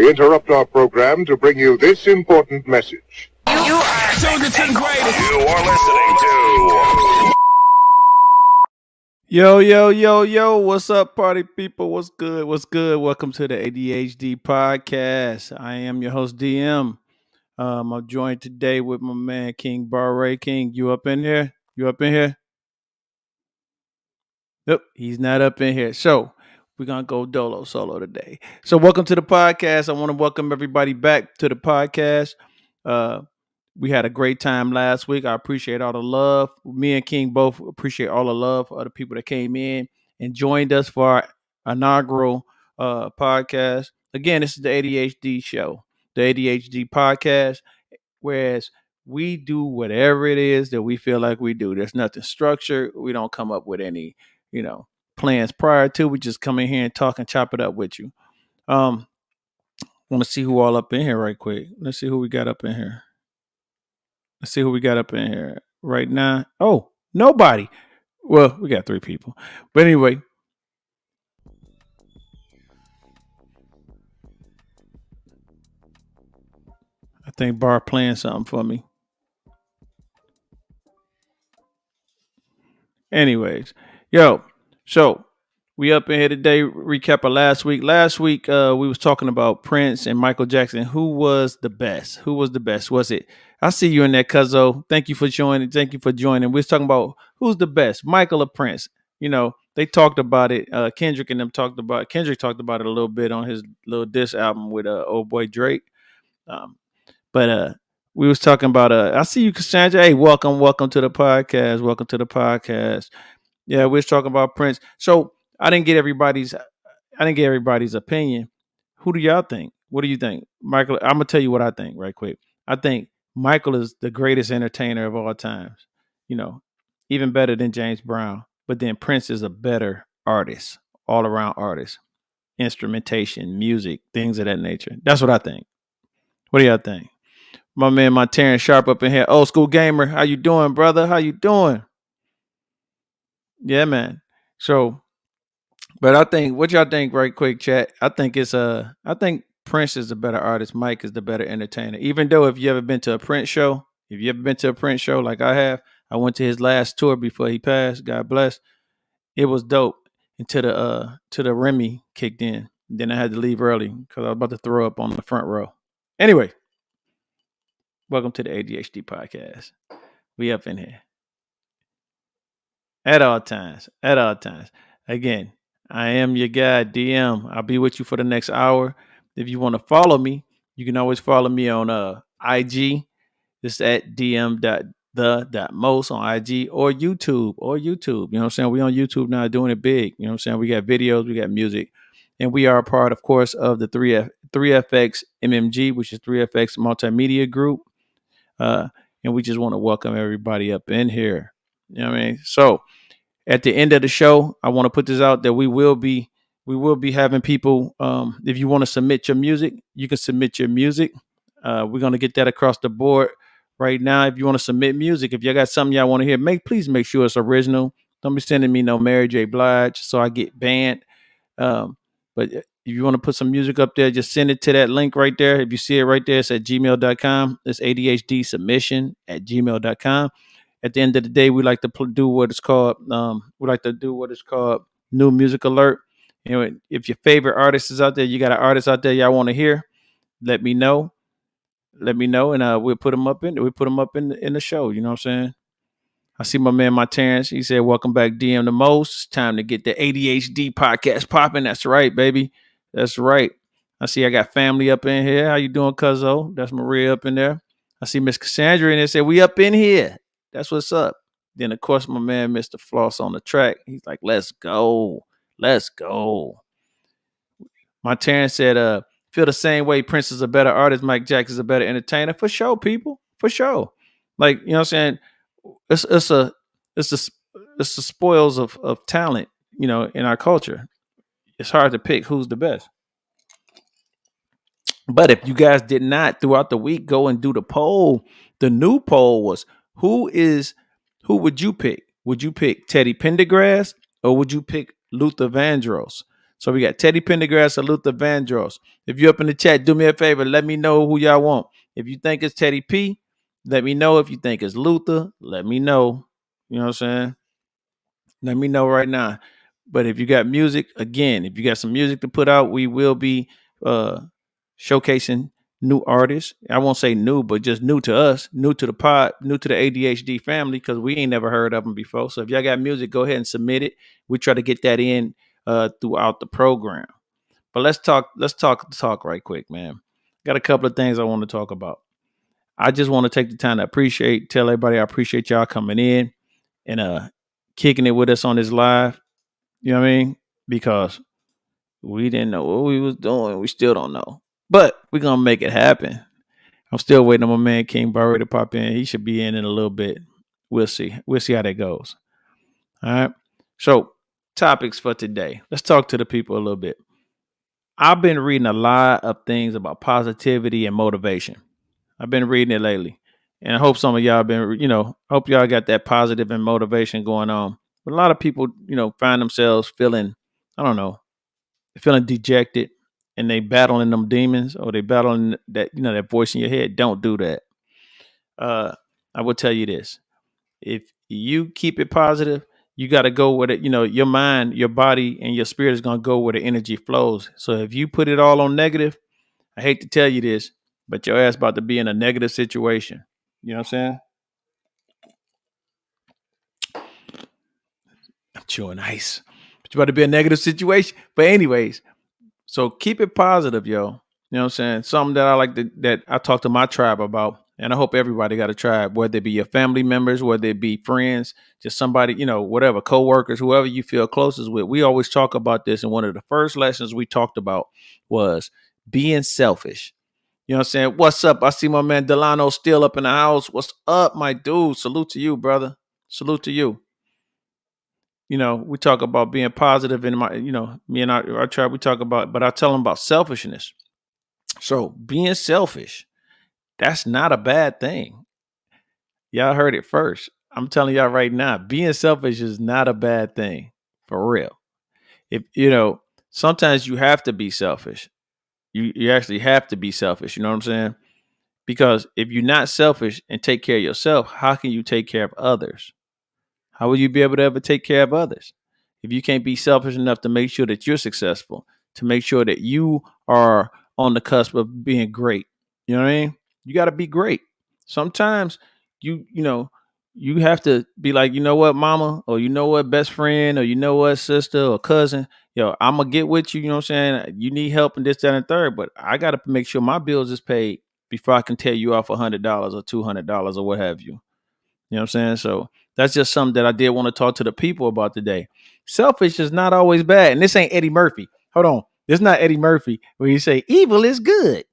We interrupt our program to bring you this important message. You are tuned to the greatest. You are listening to... Yo, what's up, party people? What's good? Welcome to the ADHD podcast. I am your host, DM. I'm joined today with my man, King Barre. King, you up in here? Nope, he's not up in here. So we're going to go dolo solo today. So welcome to the podcast. I want to welcome everybody back to the podcast. We had a great time last week. I appreciate all the love. Me and King both appreciate all the love of the people that came in and joined us for our inaugural podcast. Again, this is the ADHD show, the ADHD podcast, whereas we do whatever it is that we feel like we do. There's nothing structured. We don't come up with any, plans prior to. We just come in here and talk and chop it up with you. Want to see who all up in here right quick. Let's see who we got up in here. Right now. Oh, nobody. Well, we got 3 people. But anyway. I think Bar playing something for me. Anyways. So we up in here today. Recap of last week. Last week, we was talking about Prince and Michael Jackson. Who was the best? Was it? I see you in there, Cuzzo. Thank you for joining. We was talking about who's the best, Michael or Prince. They talked about it. Kendrick talked about it a little bit on his little diss album with old boy Drake. But we was talking about I see you, Cassandra. Hey, welcome to the podcast. Yeah, we was talking about Prince. So I didn't get everybody's opinion. Who do y'all think? What do you think? Michael, I'm gonna tell you what I think right quick. I think Michael is the greatest entertainer of all times. Even better than James Brown. But then Prince is a better artist, all around artist. Instrumentation, music, things of that nature. That's what I think. What do y'all think? My man, my Terrence Sharp up in here. Old school gamer. How you doing, brother? How you doing? Yeah, man. So, but I think, what y'all think right quick, chat? I think Prince is the better artist. Mike is the better entertainer. Even though if you ever been to a Prince show like I have, I went to his last tour before he passed. God bless. It was dope until the Remy kicked in. Then I had to leave early because I was about to throw up on the front row. Anyway, welcome to the ADHD podcast. We up in here. At all times. Again, I am your guy, DM. I'll be with you for the next hour. If you want to follow me, you can always follow me on IG. It's at dm.the.most on IG or YouTube. You know what I'm saying? We on YouTube now doing it big. You know what I'm saying? We got videos, we got music. And we are a part, of course, of the 3FX MMG, which is 3FX Multimedia Group. And we just want to welcome everybody up in here. You know what I mean? So at the end of the show, I want to put this out that we will be having people. If you want to submit your music, you can submit your music. We're going to get that across the board right now. If you want to submit music, if you got something y'all want to hear, please make sure it's original. Don't be sending me no Mary J. Blige so I get banned. But if you want to put some music up there, just send it to that link right there. If you see it right there, it's at gmail.com. It's ADHD submission at gmail.com. At the end of the day, we like to do what is called new music alert. If your favorite artist is out there, you got an artist out there y'all want to hear, let me know, and we'll put them up in the show. You know what I'm saying? I see my man, my Terrence. He said, "Welcome back, DM the most. It's time to get the ADHD podcast popping." That's right, baby. That's right. I see I got family up in here. How you doing, Cuzzo? That's Maria up in there. I see Miss Cassandra in there. Said, "We up in here." That's what's up. Then, of course, my man, Mr. Floss on the track. He's like, "Let's go. Let's go." My Terrence said, feel the same way. Prince is a better artist. Mike Jackson is a better entertainer. For sure, people. For sure. Like, you know what I'm saying? It's the spoils of talent, in our culture. It's hard to pick who's the best. But if you guys did not throughout the week go and do the poll, the new poll was who would you pick? Would you pick Teddy Pendergrass or would you pick Luther Vandross? So we got Teddy Pendergrass or Luther Vandross. If you're up in the chat, do me a favor. Let me know who y'all want. If you think it's Teddy P, let me know. If you think it's Luther, let me know. You know what I'm saying? Let me know right now. But if you got music, again, if you got some music to put out, we will be uh showcasing new artists. I won't say new, but just new to us, new to the pod, new to the ADHD family, because we ain't never heard of them before. So if y'all got music, go ahead and submit it. We try to get that in throughout the program. But let's talk right quick, man. Got a couple of things I want to talk about. I just want to take the time to tell everybody I appreciate y'all coming in and kicking it with us on this live. You know what I mean? Because we didn't know what we was doing. We still don't know. But we're gonna make it happen. I'm still waiting on my man King Barry to pop in. He should be in a little bit. We'll see. We'll see how that goes. All right. So, topics for today. Let's talk to the people a little bit. I've been reading a lot of things about positivity and motivation. I've been reading it lately. And I hope some of y'all been, hope y'all got that positive and motivation going on. But a lot of people, find themselves feeling, I don't know, feeling dejected and they battling them demons or they battling that, that voice in your head. Don't do that. I will tell you this. If you keep it positive, you got to go with it. Your mind, your body, and your spirit is going to go where the energy flows. So if you put it all on negative, I hate to tell you this, but your ass about to be in a negative situation. You know what I'm saying? I'm chewing ice. But you about to be a negative situation. But anyways, so keep it positive, yo. You know what I'm saying? Something that I like that I talk to my tribe about. And I hope everybody got a tribe, whether it be your family members, whether it be friends, just somebody, whatever, coworkers, whoever you feel closest with. We always talk about this. And one of the first lessons we talked about was being selfish. You know what I'm saying? What's up? I see my man Delano still up in the house. What's up, my dude? Salute to you, brother. Salute to you. We talk about being positive in me and our tribe, we talk about, but I tell them about selfishness. So being selfish, that's not a bad thing. Y'all heard it first. I'm telling y'all right now, being selfish is not a bad thing for real. If sometimes you have to be selfish. You actually have to be selfish. You know what I'm saying? Because if you're not selfish and take care of yourself, how can you take care of others? How will you be able to ever take care of others? If you can't be selfish enough to make sure that you're successful, to make sure that you are on the cusp of being great. You know what I mean? You got to be great. Sometimes you have to be like, you know what, mama, or you know what, best friend, or you know what, sister or cousin, I'm gonna get with you. You know what I'm saying? You need help in this, that, and third, but I got to make sure my bills is paid before I can tell you off $100 or $200 or what have you. You know what I'm saying? So that's just something that I did want to talk to the people about today. Selfish is not always bad. And this ain't Eddie Murphy. Hold on. This is not Eddie Murphy where you say evil is good.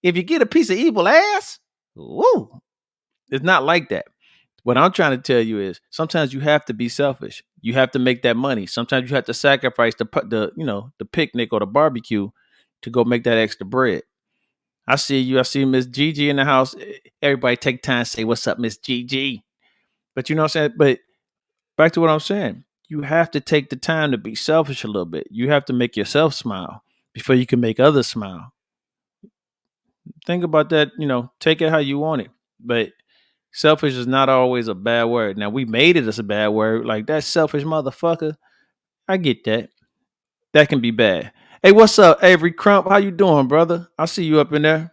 If you get a piece of evil ass, woo. It's not like that. What I'm trying to tell you is sometimes you have to be selfish. You have to make that money. Sometimes you have to sacrifice the picnic or the barbecue to go make that extra bread. I see you. I see Miss Gigi in the house. Everybody take time to say, what's up, Miss Gigi? But you know what I'm saying? But back to what I'm saying. You have to take the time to be selfish a little bit. You have to make yourself smile before you can make others smile. Think about that, take it how you want it. But selfish is not always a bad word. Now we made it as a bad word. Like that selfish motherfucker. I get that. That can be bad. Hey, what's up, Avery Crump? How you doing, brother? I see you up in there.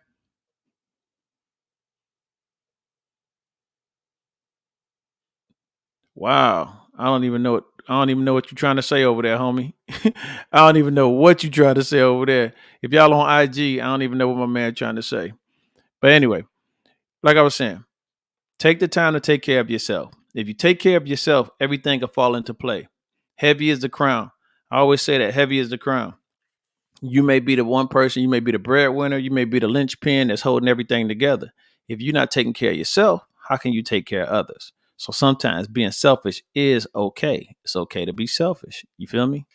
Wow. I don't even know what you're trying to say over there, homie. I don't even know what you trying to say over there. If y'all on IG, I don't even know what my man trying to say. But anyway, like I was saying, take the time to take care of yourself. If you take care of yourself, everything will fall into play. Heavy is the crown. I always say that heavy is the crown. You may be the one person, you may be the breadwinner, you may be the linchpin that's holding everything together. If you're not taking care of yourself, how can you take care of others? So sometimes being selfish is okay. It's okay to be selfish. You feel me?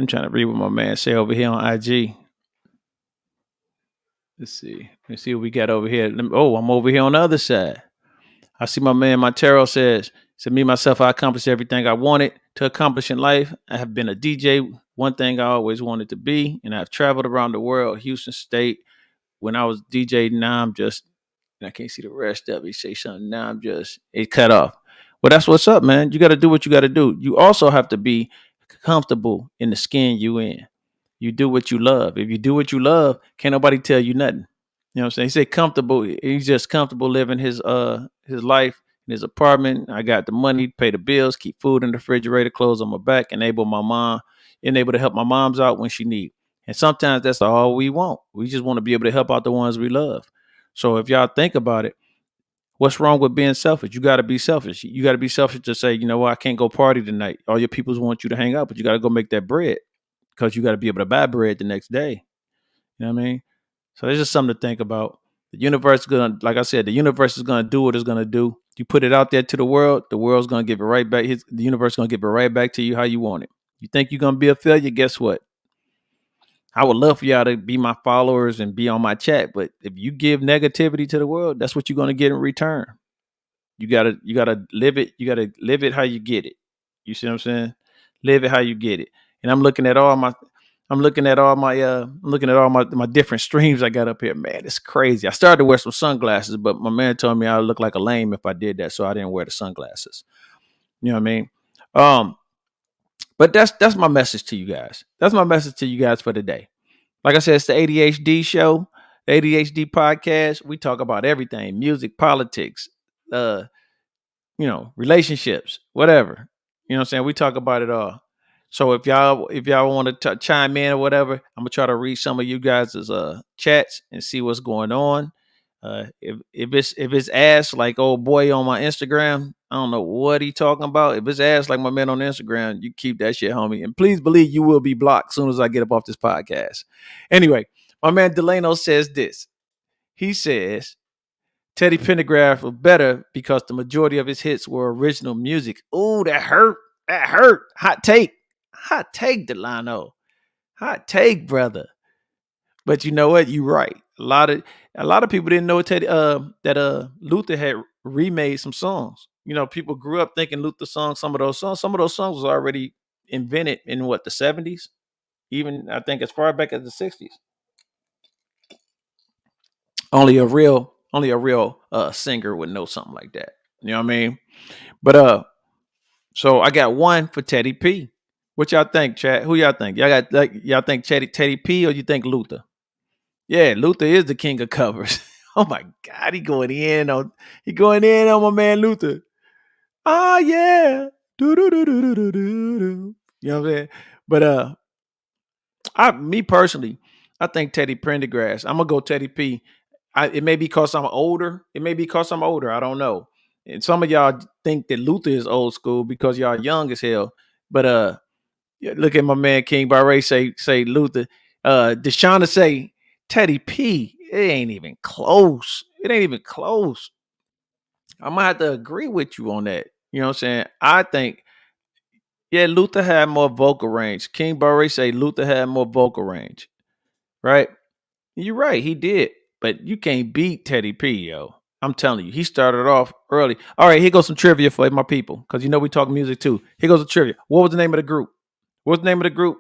I'm trying to read what my man say over here on IG. Let's see. Let's see what we got over here. Oh, I'm over here on the other side. I see my man Montero says, So me myself, I accomplished everything I wanted to accomplish in life. I have been a DJ, one thing I always wanted to be, and I've traveled around the world, Houston State. When I was DJ, now I'm just, and I can't see the rest of it. Say something, now I'm just, it cut off. Well, that's what's up, man. You got to do what you got to do. You also have to be comfortable in the skin you in. You do what you love. If you do what you love, can't nobody tell you nothing. You know what I'm saying? He said comfortable. He's just comfortable living his life in his apartment. I got the money, pay the bills, keep food in the refrigerator, clothes on my back, enable to help my moms out when she need. And sometimes that's all we want. We just want to be able to help out the ones we love. So if y'all think about it, what's wrong with being selfish? You got to be selfish. You got to be selfish to say, you know what, I can't go party tonight. All your peoples want you to hang out, but you got to go make that bread because you got to be able to buy bread the next day. You know what I mean? So there's just something to think about. The universe is gonna, like I said, the universe is gonna do what it's gonna do. You put it out there to the world's gonna give it right back. The universe is gonna give it right back to you how you want it. You think you're gonna be a failure? Guess what? I would love for y'all to be my followers and be on my chat, but if you give negativity to the world, that's what you're gonna get in return. You gotta live it. You gotta live it how you get it. You see what I'm saying? Live it how you get it. And I'm looking at all my different streams I got up here. Man, it's crazy. I started to wear some sunglasses, but my man told me I would look like a lame if I did that, so I didn't wear the sunglasses. You know what I mean? Um, but that's my message to you guys. That's my message to you guys for today. Like I said, it's the ADHD show, the ADHD podcast. We talk about everything: music, politics, uh, relationships, whatever. You know what I'm saying? We talk about it all. So if y'all want to chime in or whatever, I'm gonna try to read some of you guys' chats and see what's going on. If it's ass like old boy on my Instagram, I don't know what he talking about. If it's ass like my man on Instagram, you keep that shit, homie. And please believe you will be blocked as soon as I get up off this podcast. Anyway, my man Delano says this. He says Teddy Pendergrass was better because the majority of his hits were original music. Ooh, that hurt. That hurt. Hot take. Hot take, Delano. Hot take, brother. But you know what? You're right. A lot of people didn't know that Luther had remade some songs. People grew up thinking Luther songs, some of those songs was already invented in what, the 70s? Even I think as far back as the 60s. Only a real singer would know something like that. You know what I mean? But so I got one for Teddy P. What y'all think, chat? Who y'all think? Y'all think Teddy P or you think Luther? Yeah, Luther is the king of covers. Oh my God, he going in on my man Luther. Ah yeah. Do do do do do do do do. You know what I'm saying? But me personally, I think Teddy Pendergrass. I'm gonna go Teddy P. It may be because I'm older. It may be because I'm older. I don't know. And some of y'all think that Luther is old school because y'all young as hell. But yeah, look at my man King Barre say Luther. Deshauna say Teddy P. It ain't even close. It ain't even close. I might have to agree with you on that. You know what I'm saying? I think, yeah, Luther had more vocal range. King Barre say Luther had more vocal range. Right? You're right, he did. But you can't beat Teddy P, yo. I'm telling you, he started off early. All right, here goes some trivia for my people, because we talk music too. Here goes the trivia. What was the name of the group? What's the name of the group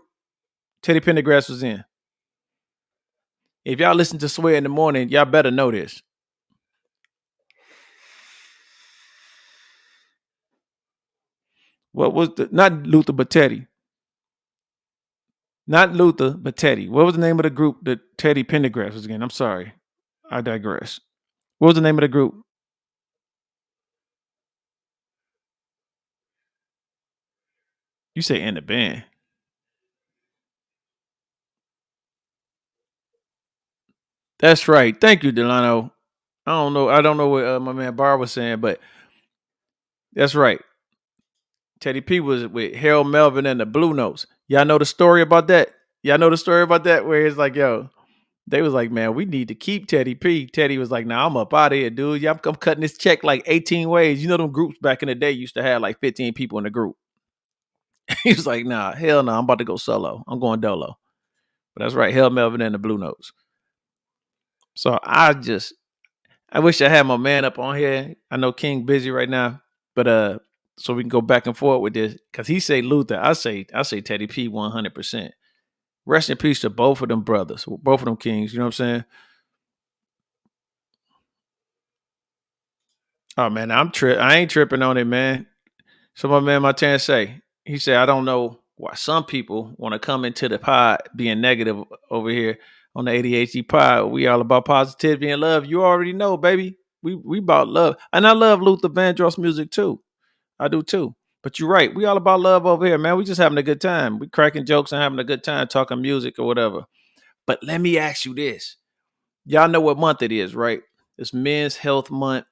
Teddy Pendergrass was in? If y'all listen to Swear in the Morning, y'all better know this. What was not Luther, but Teddy. Not Luther, but Teddy. What was the name of the group that Teddy Pendergrass was in? I'm sorry. I digress. What was the name of the group? You say in the band. That's right. Thank you, Delano. I don't know. I don't know what my man Barr was saying, but that's right. Teddy P was with Harold Melvin and the Blue Notes. Y'all know the story about that? Y'all know the story about that? Where it's like, yo, they was like, man, we need to keep Teddy P. Teddy was like, nah, I'm up out of here, dude. Yeah, I'm cutting this check like 18 ways. You know, them groups back in the day used to have like 15 people in the group. He was like, nah, hell no, I'm about to go solo. I'm going dolo. But that's right, Harold Melvin and the Blue Notes. So I wish I had my man up on here. I know King busy right now, but so we can go back and forth with this. Because he say Luther, I say Teddy P 100%. Rest in peace to both of them brothers, both of them kings. You know what I'm saying? Oh man, I ain't tripping on it, man. So my man Martin say, he said, I don't know why some people want to come into the pod being negative over here on the ADHD pod. We all about positivity and love. You already know, baby. We about love. And I love Luther Vandross music too. I do too. But you're right. We all about love over here, man. We just having a good time. We cracking jokes and having a good time talking music or whatever. But let me ask you this. Y'all know what month it is, right? It's Men's Health Month.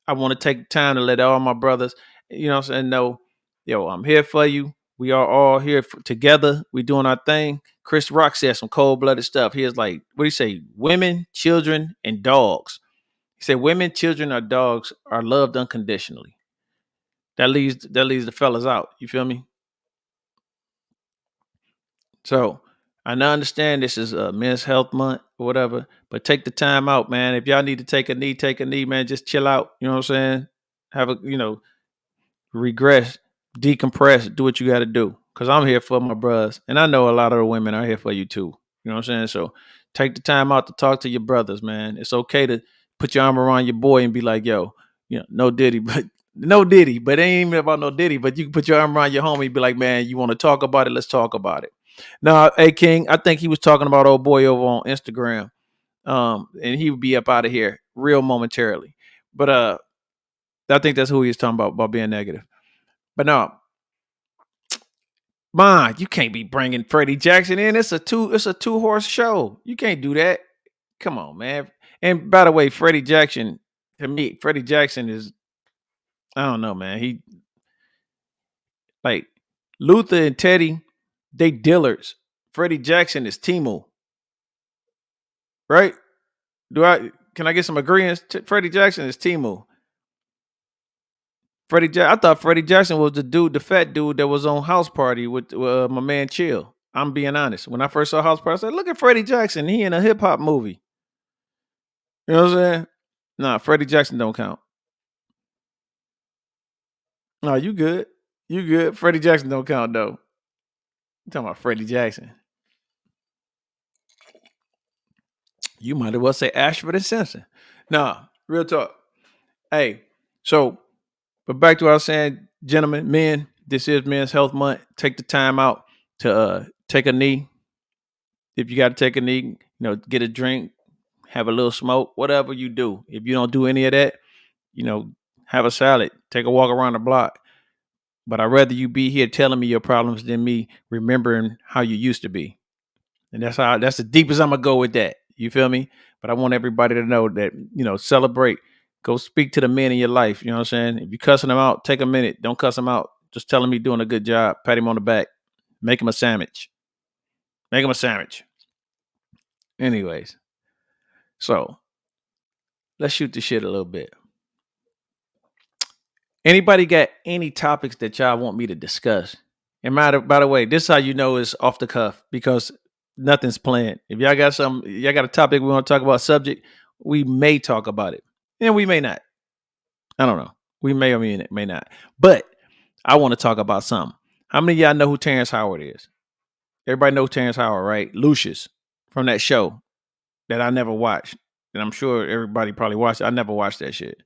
I want to take time to let all my brothers, you know what I'm saying, know, yo, I'm here for you. We are all here together. We doing our thing. Chris Rock said some cold-blooded stuff. He was like, what do you say? Women, children, and dogs. He said women, children, or dogs are loved unconditionally. That leaves the fellas out. You feel me? So I now understand this is a Men's Health Month or whatever, but take the time out, man. If y'all need to take a knee, man. Just chill out. You know what I'm saying? Have a, regress, decompress, do what you got to do. Cause I'm here for my brothers, and I know a lot of the women are here for you too. You know what I'm saying? So take the time out to talk to your brothers, man. It's okay to put your arm around your boy and be like, yo, no Diddy, but no Diddy, but it ain't even about no Diddy. But you can put your arm around your homie and be like, man, you want to talk about it? Let's talk about it. Now, hey King, I think he was talking about old boy over on Instagram. And he would be up out of here real momentarily. But I think that's who he was talking about being negative. But no, man, you can't be bringing Freddie Jackson in. It's a two horse show. You can't do that. Come on, man. And by the way, Freddie Jackson, to me, Freddie Jackson is, I don't know, man. He like Luther and Teddy, they dealers. Freddie Jackson is Timo, right? Can I get some agreements? Freddie Jackson is Timo. I thought Freddie Jackson was the fat dude that was on House Party with my man Chill. I'm being honest. When I first saw House Party, I said, "Look at Freddie Jackson. He in a hip hop movie." You know what I'm saying? Nah, Freddie Jackson don't count. No, you good. You good. Freddie Jackson don't count though. I'm talking about Freddie Jackson. You might as well say Ashford and Simpson. Nah, real talk. Hey, so but back to what I was saying, gentlemen, men. This is Men's Health Month. Take the time out to take a knee. If you got to take a knee, get a drink, have a little smoke, whatever you do. If you don't do any of that, have a salad, take a walk around the block. But I'd rather you be here telling me your problems than me remembering how you used to be. And that's the deepest I'm gonna go with that. You feel me? But I want everybody to know that, celebrate. Go speak to the men in your life. You know what I'm saying? If you cussing them out, take a minute. Don't cuss them out. Just tell him he's doing a good job. Pat him on the back. Make him a sandwich. Make him a sandwich. Anyways, so let's shoot the shit a little bit. Anybody got any topics that y'all want me to discuss? And by the way, this is how you know it's off the cuff because nothing's planned. If y'all got a topic we want to talk about, subject, we may talk about it. And we may not. I don't know. We may or may not. But I want to talk about something. How many of y'all know who Terrence Howard is? Everybody knows Terrence Howard, right? Lucius from that show that I never watched. And I'm sure everybody probably watched it. I never watched that shit.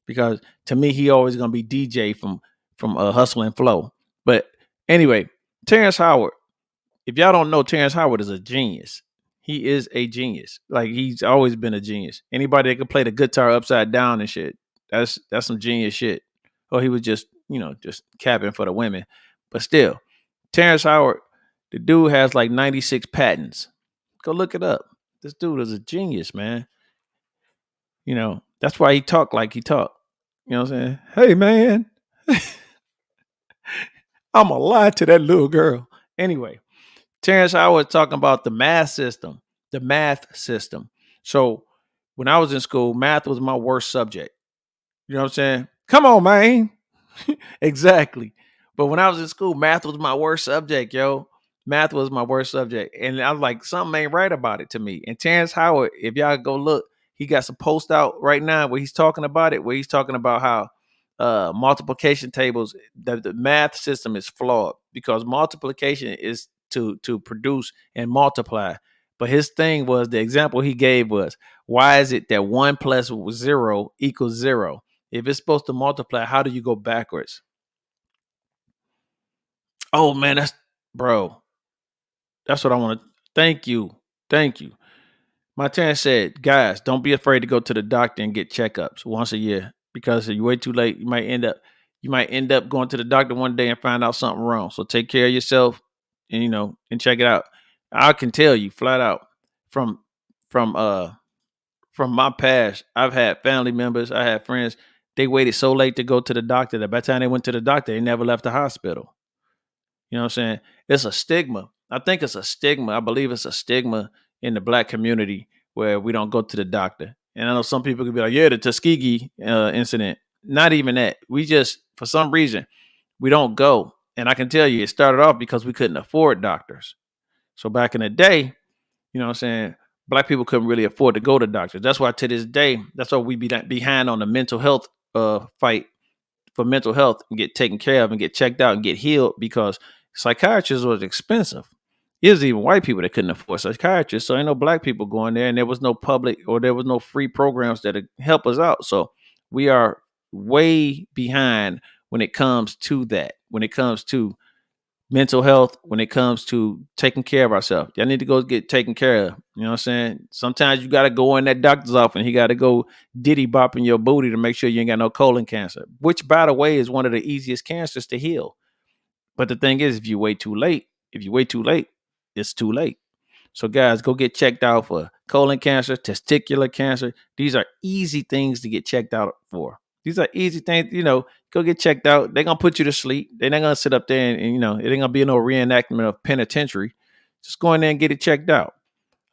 Because to me, he always gonna be DJ from Hustle and Flow. But anyway, Terrence Howard. If y'all don't know, Terrence Howard is a genius. He is a genius. Like he's always been a genius. Anybody that can play the guitar upside down and shit, that's some genius shit. Or he was just just capping for the women. But still, Terrence Howard, the dude has like 96 patents. Go look it up. This dude is a genius, man. That's why he talked like he talked. You know what I'm saying? Hey, man, I'm going to lie to that little girl. Anyway, Terrence Howard talking about the math system. The math system. So when I was in school, math was my worst subject. You know what I'm saying? Come on, man. Exactly. But when I was in school, math was my worst subject, yo. Math was my worst subject. And I was like, something ain't right about it to me. And Terrence Howard, if y'all go look, he got some post out right now where he's talking about it, where he's talking about how multiplication tables, the math system is flawed because multiplication is to produce and multiply. But his thing was, the example he gave was, why is it that 1 plus 0 equals 0? If it's supposed to multiply, how do you go backwards? Oh man, that's what I want to. Thank you. Thank you. My Terrence said, guys, don't be afraid to go to the doctor and get checkups once a year, because if you wait too late, you might end up going to the doctor one day and find out something wrong. So take care of yourself, and and check it out. I can tell you flat out from from uh from my past, I've had family members, I had friends, they waited so late to go to the doctor that by the time they went to the doctor, they never left the hospital. You know what I'm saying? It's a stigma. I think it's a stigma. I believe it's a stigma in the black community where we don't go to the doctor. And I know some people could be like, yeah, the Tuskegee incident. Not even that. We just, for some reason, we don't go. And I can tell you, it started off because we couldn't afford doctors. So back in the day, you know what I'm saying, black people couldn't really afford to go to doctors. That's why to this day, that's why we be behind on the mental health fight for mental health and get taken care of and get checked out and get healed, because psychiatrists was expensive. It was even white people that couldn't afford psychiatrists. So ain't no black people going there, and there was no public or there was no free programs that help us out. So we are way behind when it comes to that, when it comes to mental health, when it comes to taking care of ourselves. Y'all need to go get taken care of. You know what I'm saying? Sometimes you got to go in that doctor's office and he got to go diddy bopping your booty to make sure you ain't got no colon cancer, which, by the way, is one of the easiest cancers to heal. But the thing is, if you wait too late, it's too late. So guys, go get checked out for colon cancer, testicular cancer. These are easy things to get checked out for. These are easy things, go get checked out. They're going to put you to sleep. They're not going to sit up there and, it ain't going to be no reenactment of penitentiary. Just go in there and get it checked out.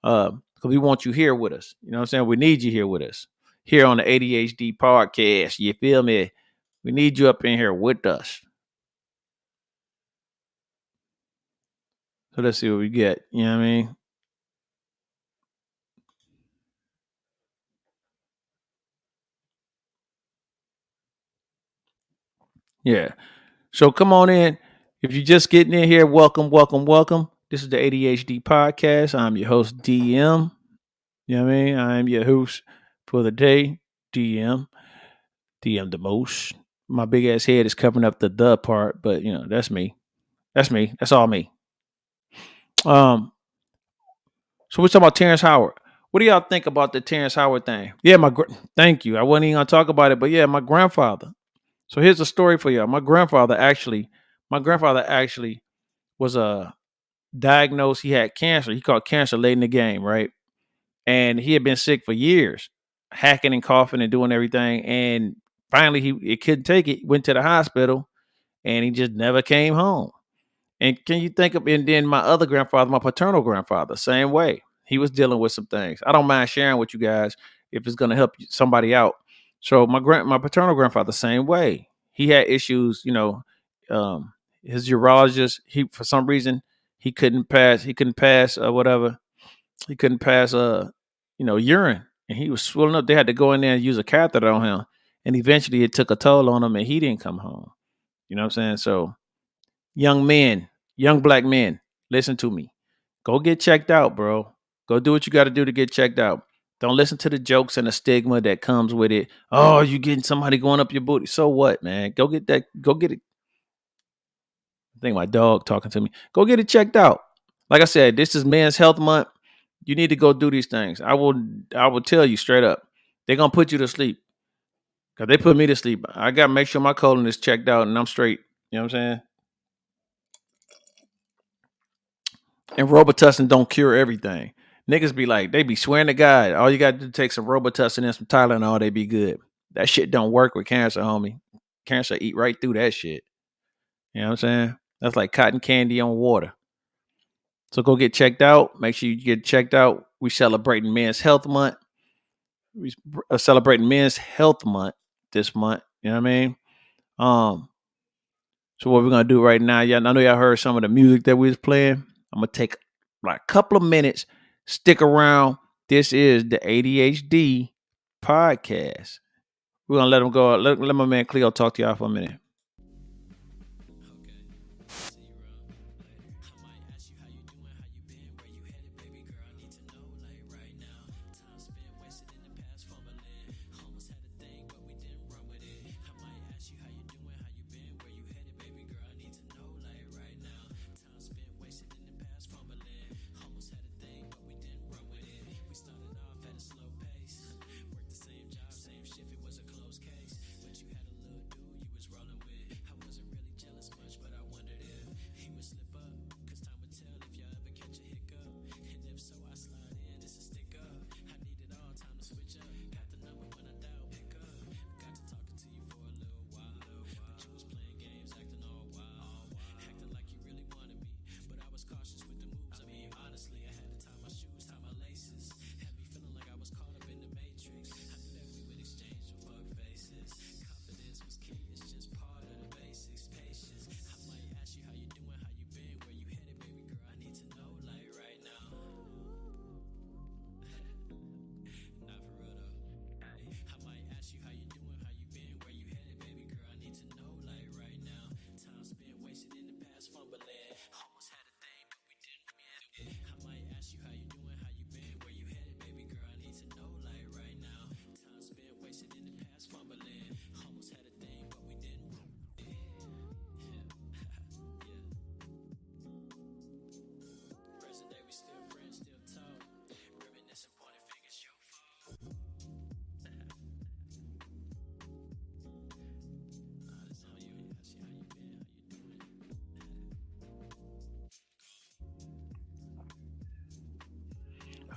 Because we want you here with us. You know what I'm saying? We need you here with us. Here on the ADHD podcast. You feel me? We need you up in here with us. So let's see what we get. You know what I mean? Yeah. So come on in. If you're just getting in here, welcome, welcome, welcome. This is the ADHD podcast. I'm your host, DM. You know what I mean? I'm your host for the day, DM. DM the most. My big ass head is covering up the part, but that's me. That's me. That's all me. Um, so we're talking about Terrence Howard. What do y'all think about the Terrence Howard thing? Yeah, thank you. I wasn't even gonna talk about it, but yeah, my grandfather. So here's a story for y'all. My grandfather actually was diagnosed. He had cancer. He caught cancer late in the game, right? And he had been sick for years, hacking and coughing and doing everything. And finally, he couldn't take it. Went to the hospital, and he just never came home. And can you think of? And then my other grandfather, my paternal grandfather, same way. He was dealing with some things. I don't mind sharing with you guys if it's going to help somebody out. So my paternal grandfather, same way. He had issues. Um, his urologist. He, for some reason, he couldn't pass. He couldn't pass whatever. He couldn't pass urine, and he was swelling up. They had to go in there and use a catheter on him, and eventually it took a toll on him, and he didn't come home. You know what I'm saying? So young men, young black men, listen to me. Go get checked out, bro. Go do what you got to do to get checked out. Don't listen to the jokes and the stigma that comes with it. Oh, you getting somebody going up your booty. So what, man? Go get that. Go get it. I think my dog talking to me. Go get it checked out. Like I said, this is Men's Health Month. You need to go do these things. I will tell you straight up. They're gonna put you to sleep. Cause they put me to sleep. I gotta make sure my colon is checked out and I'm straight. You know what I'm saying? And Robitussin don't cure everything. Niggas be like, they be swearing to God, all you got to do is take some Robitussin and some Tylenol, they be good. That shit don't work with cancer, homie. Cancer eat right through that shit. You know what I'm saying? That's like cotton candy on water. So go get checked out. Make sure you get checked out. We celebrating Men's Health Month. We celebrating Men's Health Month this month. You know what I mean? Um, so what we're gonna do right now, y'all, I know y'all heard some of the music that we was playing. I'm gonna take like a couple of minutes. Stick around. This is the ADHD podcast. We're gonna let him go. Let my man Cleo talk to y'all for a minute.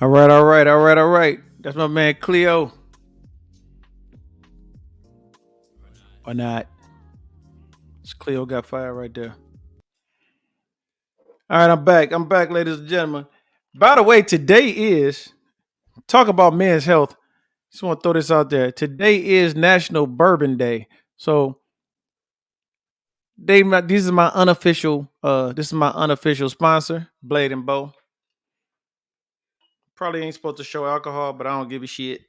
All right. That's my man Cleo. Or not? It's Cleo got fired right there. All right, I'm back, ladies and gentlemen. By the way, today is talk about men's health. Just want to throw this out there. Today is National Bourbon Day. So this is my unofficial sponsor, Blade and Bow. Probably ain't supposed to show alcohol, but I don't give a shit.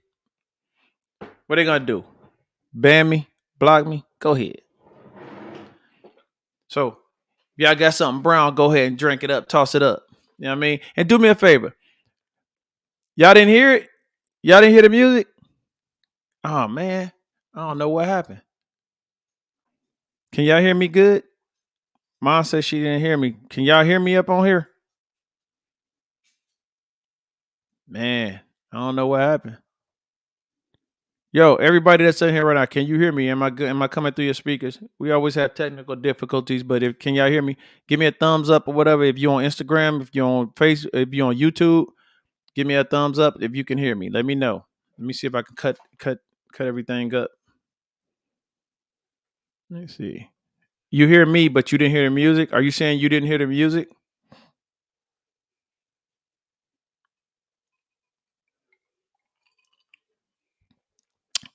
What they gonna do? Ban me? Block me? Go ahead. So if y'all got something brown, go ahead and drink it up, toss it up. You know what I mean? And do me a favor. Y'all didn't hear it? Y'all didn't hear the music? Oh man, I don't know what happened. Can y'all hear me good? Mom said she didn't hear me. Can y'all hear me up on here? Man, I don't know what happened. Yo, everybody that's in here right now, can you hear me? Am I good? Am I coming through your speakers? We always have technical difficulties, but if can y'all hear me? Give me a thumbs up or whatever. If you're on Instagram, if you're on Facebook, if you're on YouTube, give me a thumbs up if you can hear me. Let me know. Let me see if I can cut everything up. Let me see. You hear me, but you didn't hear the music. Are you saying you didn't hear the music?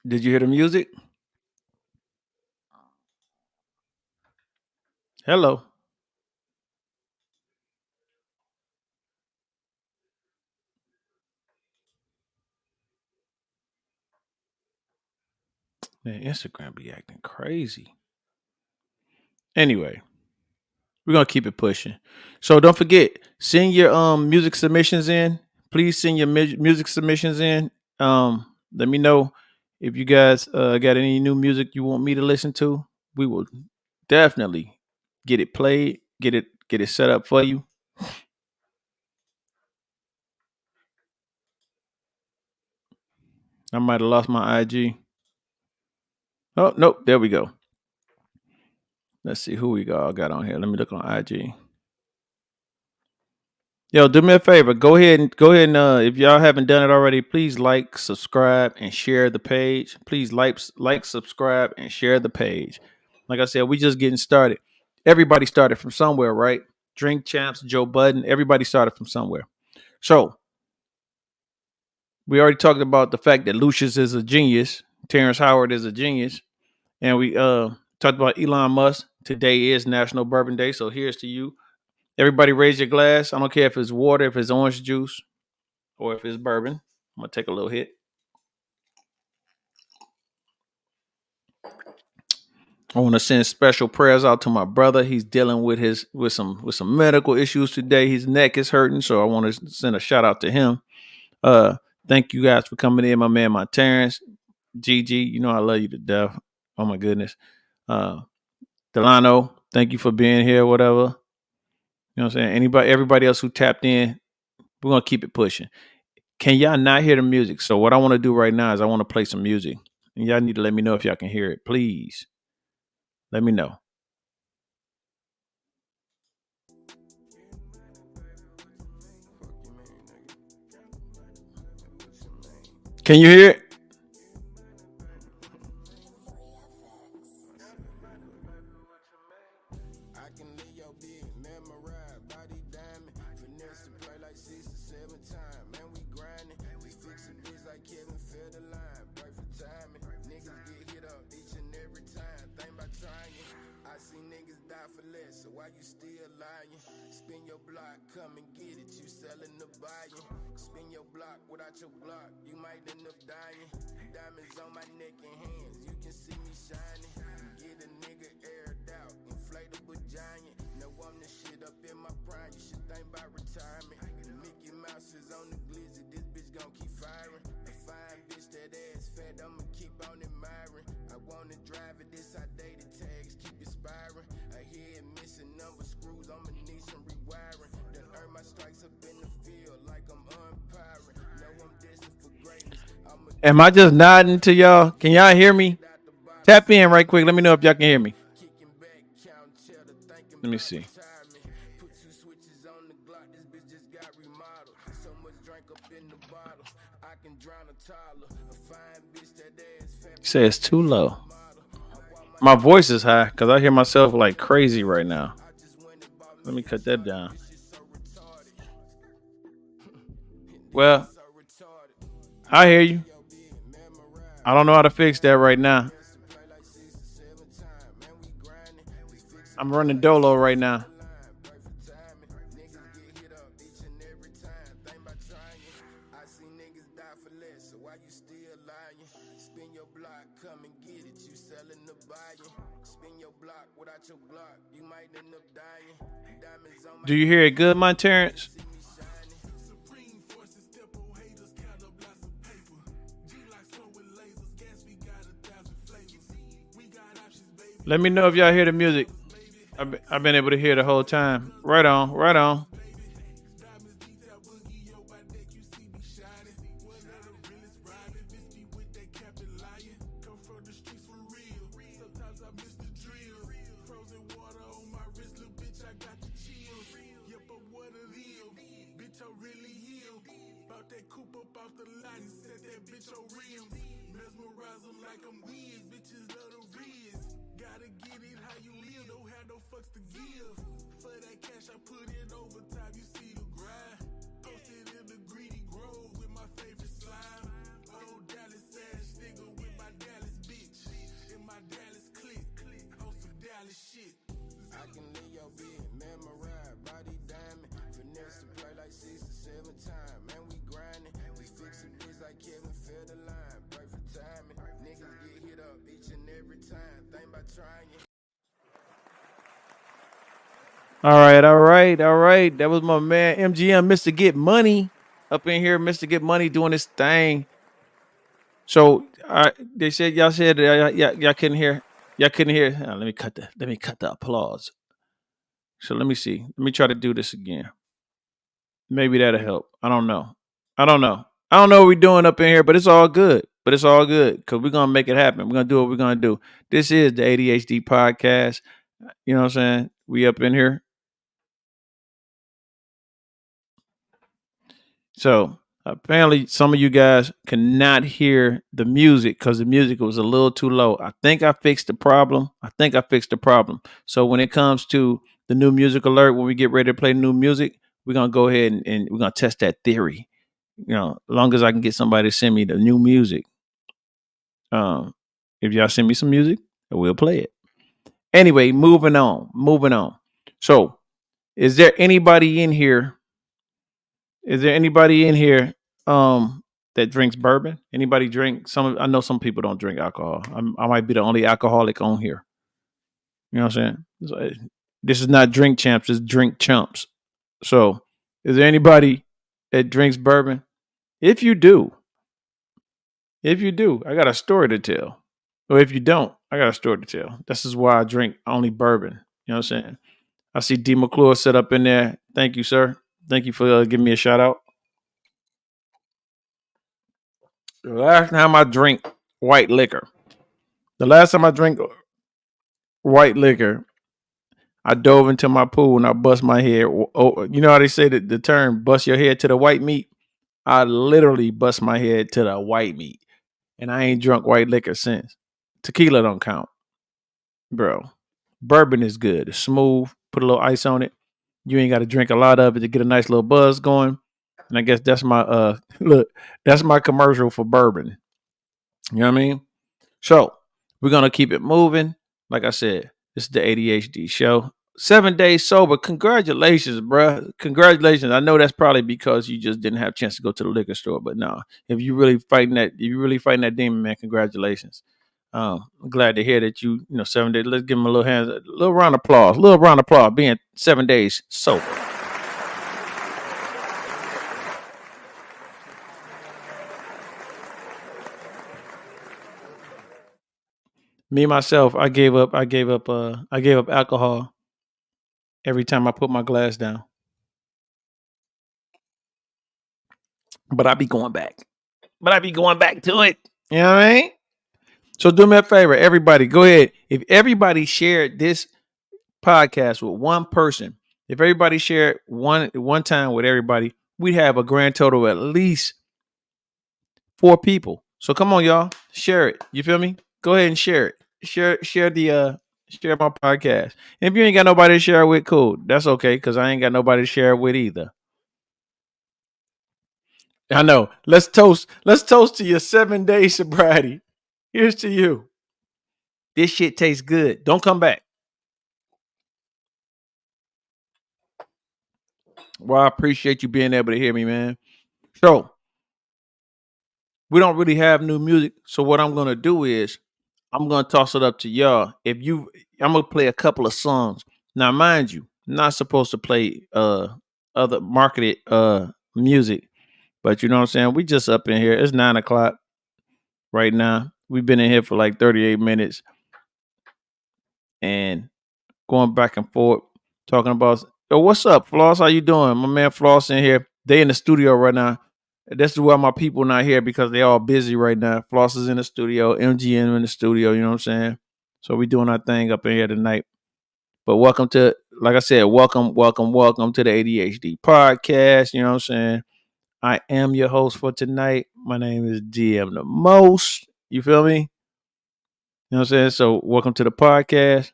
Did you hear the music? Hello. Man, Instagram be acting crazy. Anyway, we're gonna keep it pushing. So don't forget, send your music submissions in. Please send your music submissions in. Let me know if you guys got any new music you want me to listen to. We will definitely get it played, get it set up for you. I might have lost my IG. Oh nope, there we go. Let's see who we got on here. Let me look on IG. Yo, do me a favor. Go ahead and if y'all haven't done it already, please like, subscribe, and share the page. Please like, subscribe, and share the page. Like I said, we just getting started. Everybody started from somewhere, right? Drink Champs, Joe Budden, everybody started from somewhere. So we already talked about the fact that Lucius is a genius, Terrence Howard is a genius, and we talked about Elon Musk. Today is National Bourbon Day, so here's to you. Everybody raise your glass. I don't care if it's water, if it's orange juice, or if it's bourbon. I'm gonna take a little hit. I want to send special prayers out to my brother. He's dealing with some medical issues today. His neck is hurting, so I want to send a shout out to him. Uh, Thank you guys for coming in, my man, my Terrence, Gigi. You know I love you to death. Oh my goodness. Delano, thank you for being here. Whatever. You know what I'm saying? Everybody else who tapped in, we're gonna keep it pushing. Can y'all not hear the music? So what I want to do right now is I want to play some music. And y'all need to let me know if y'all can hear it. Please. Let me know. Can you hear it? Am I just nodding to y'all? Can y'all hear me? Tap in right quick. Let me know if y'all can hear me. Let me see. Say it's too low. My voice is high because I hear myself like crazy right now. Let me cut that down. Well, I hear you. I don't know how to fix that right now. I'm running Dolo right now. Do you hear it good, my Terrence? Let me know if y'all hear the music. I've been able to hear the whole time. Right on, right on. All right, all right, all right. That was my man MGM, Mr. Get Money, up in here. Mr. Get Money doing his thing. So they said y'all said y'all couldn't hear. Y'all couldn't hear. Let me cut the applause. So let me see. Let me try to do this again. Maybe that'll help. I don't know. I don't know what we're doing up in here, but it's all good. But it's all good because we're gonna make it happen. We're gonna do what we're gonna do. This is the ADHD podcast. You know what I'm saying? We up in here. So apparently some of you guys cannot hear the music because the music was a little too low. I think I fixed the problem. So when it comes to the new music alert, when we get ready to play new music, we're gonna go ahead and we're gonna test that theory. You know, as long as I can get somebody to send me the new music. If y'all send me some music, we'll play it. Anyway, moving on. So is there anybody in here? That drinks bourbon? Anybody drink some? I know some people don't drink alcohol. I might be the only alcoholic on here. You know what I'm saying? This is not drink champs, it's drink chumps. So, is there anybody that drinks bourbon? If you do, I got a story to tell. Or if you don't, I got a story to tell. This is why I drink only bourbon. You know what I'm saying? I see D. McClure set up in there. Thank you, sir. Thank you for giving me a shout out. The last time I drink white liquor, the last time I drank white liquor, I dove into my pool and I bust my head. Oh, you know how they say that the term "bust your head to the white meat"? I literally bust my head to the white meat, and I ain't drunk white liquor since. Tequila don't count, bro. Bourbon is good. It's smooth. Put a little ice on it. You ain't got to drink a lot of it to get a nice little buzz going. And I guess that's my look. That's my commercial for bourbon. You know what I mean? So we're gonna keep it moving. Like I said, this is the ADHD show. 7 days sober. Congratulations, bruh. Congratulations. I know that's probably because you just didn't have a chance to go to the liquor store, but no. If you really fighting that demon, man, congratulations. I'm glad to hear that you know 7 days. Let's give him a little round of applause. A little round of applause being 7 days sober. Me myself, I gave up alcohol every time I put my glass down. But I be going back. But I be going back to it. You know what I mean? So do me a favor, everybody. Go ahead. If everybody shared this podcast with one person, if everybody shared one time with everybody, we'd have a grand total of at least 4 people. So come on, y'all, share it. You feel me? Go ahead and share it. Share my podcast. And if you ain't got nobody to share it with, cool. That's okay, because I ain't got nobody to share it with either. I know. Let's toast. Let's toast to your 7 day sobriety. Here's to you. This shit tastes good. Don't come back. Well, I appreciate you being able to hear me, man. So we don't really have new music. So what I'm gonna do is I'm gonna toss it up to y'all. I'm gonna play a couple of songs. Now, mind you, I'm not supposed to play other marketed music, but you know what I'm saying? We just up in here. It's 9 o'clock right now. We've been in here for like 38 minutes and going back and forth, talking about what's up, Floss? How you doing? My man Floss in here. They in the studio right now. That's why my people not here because they all busy right now. Floss is in the studio, MGM in the studio, you know what I'm saying? So we doing our thing up in here tonight. But welcome to, like I said, welcome to the ADHD podcast. You know what I'm saying? I am your host for tonight. My name is DM the Most. You feel me? You know what I'm saying? So welcome to the podcast.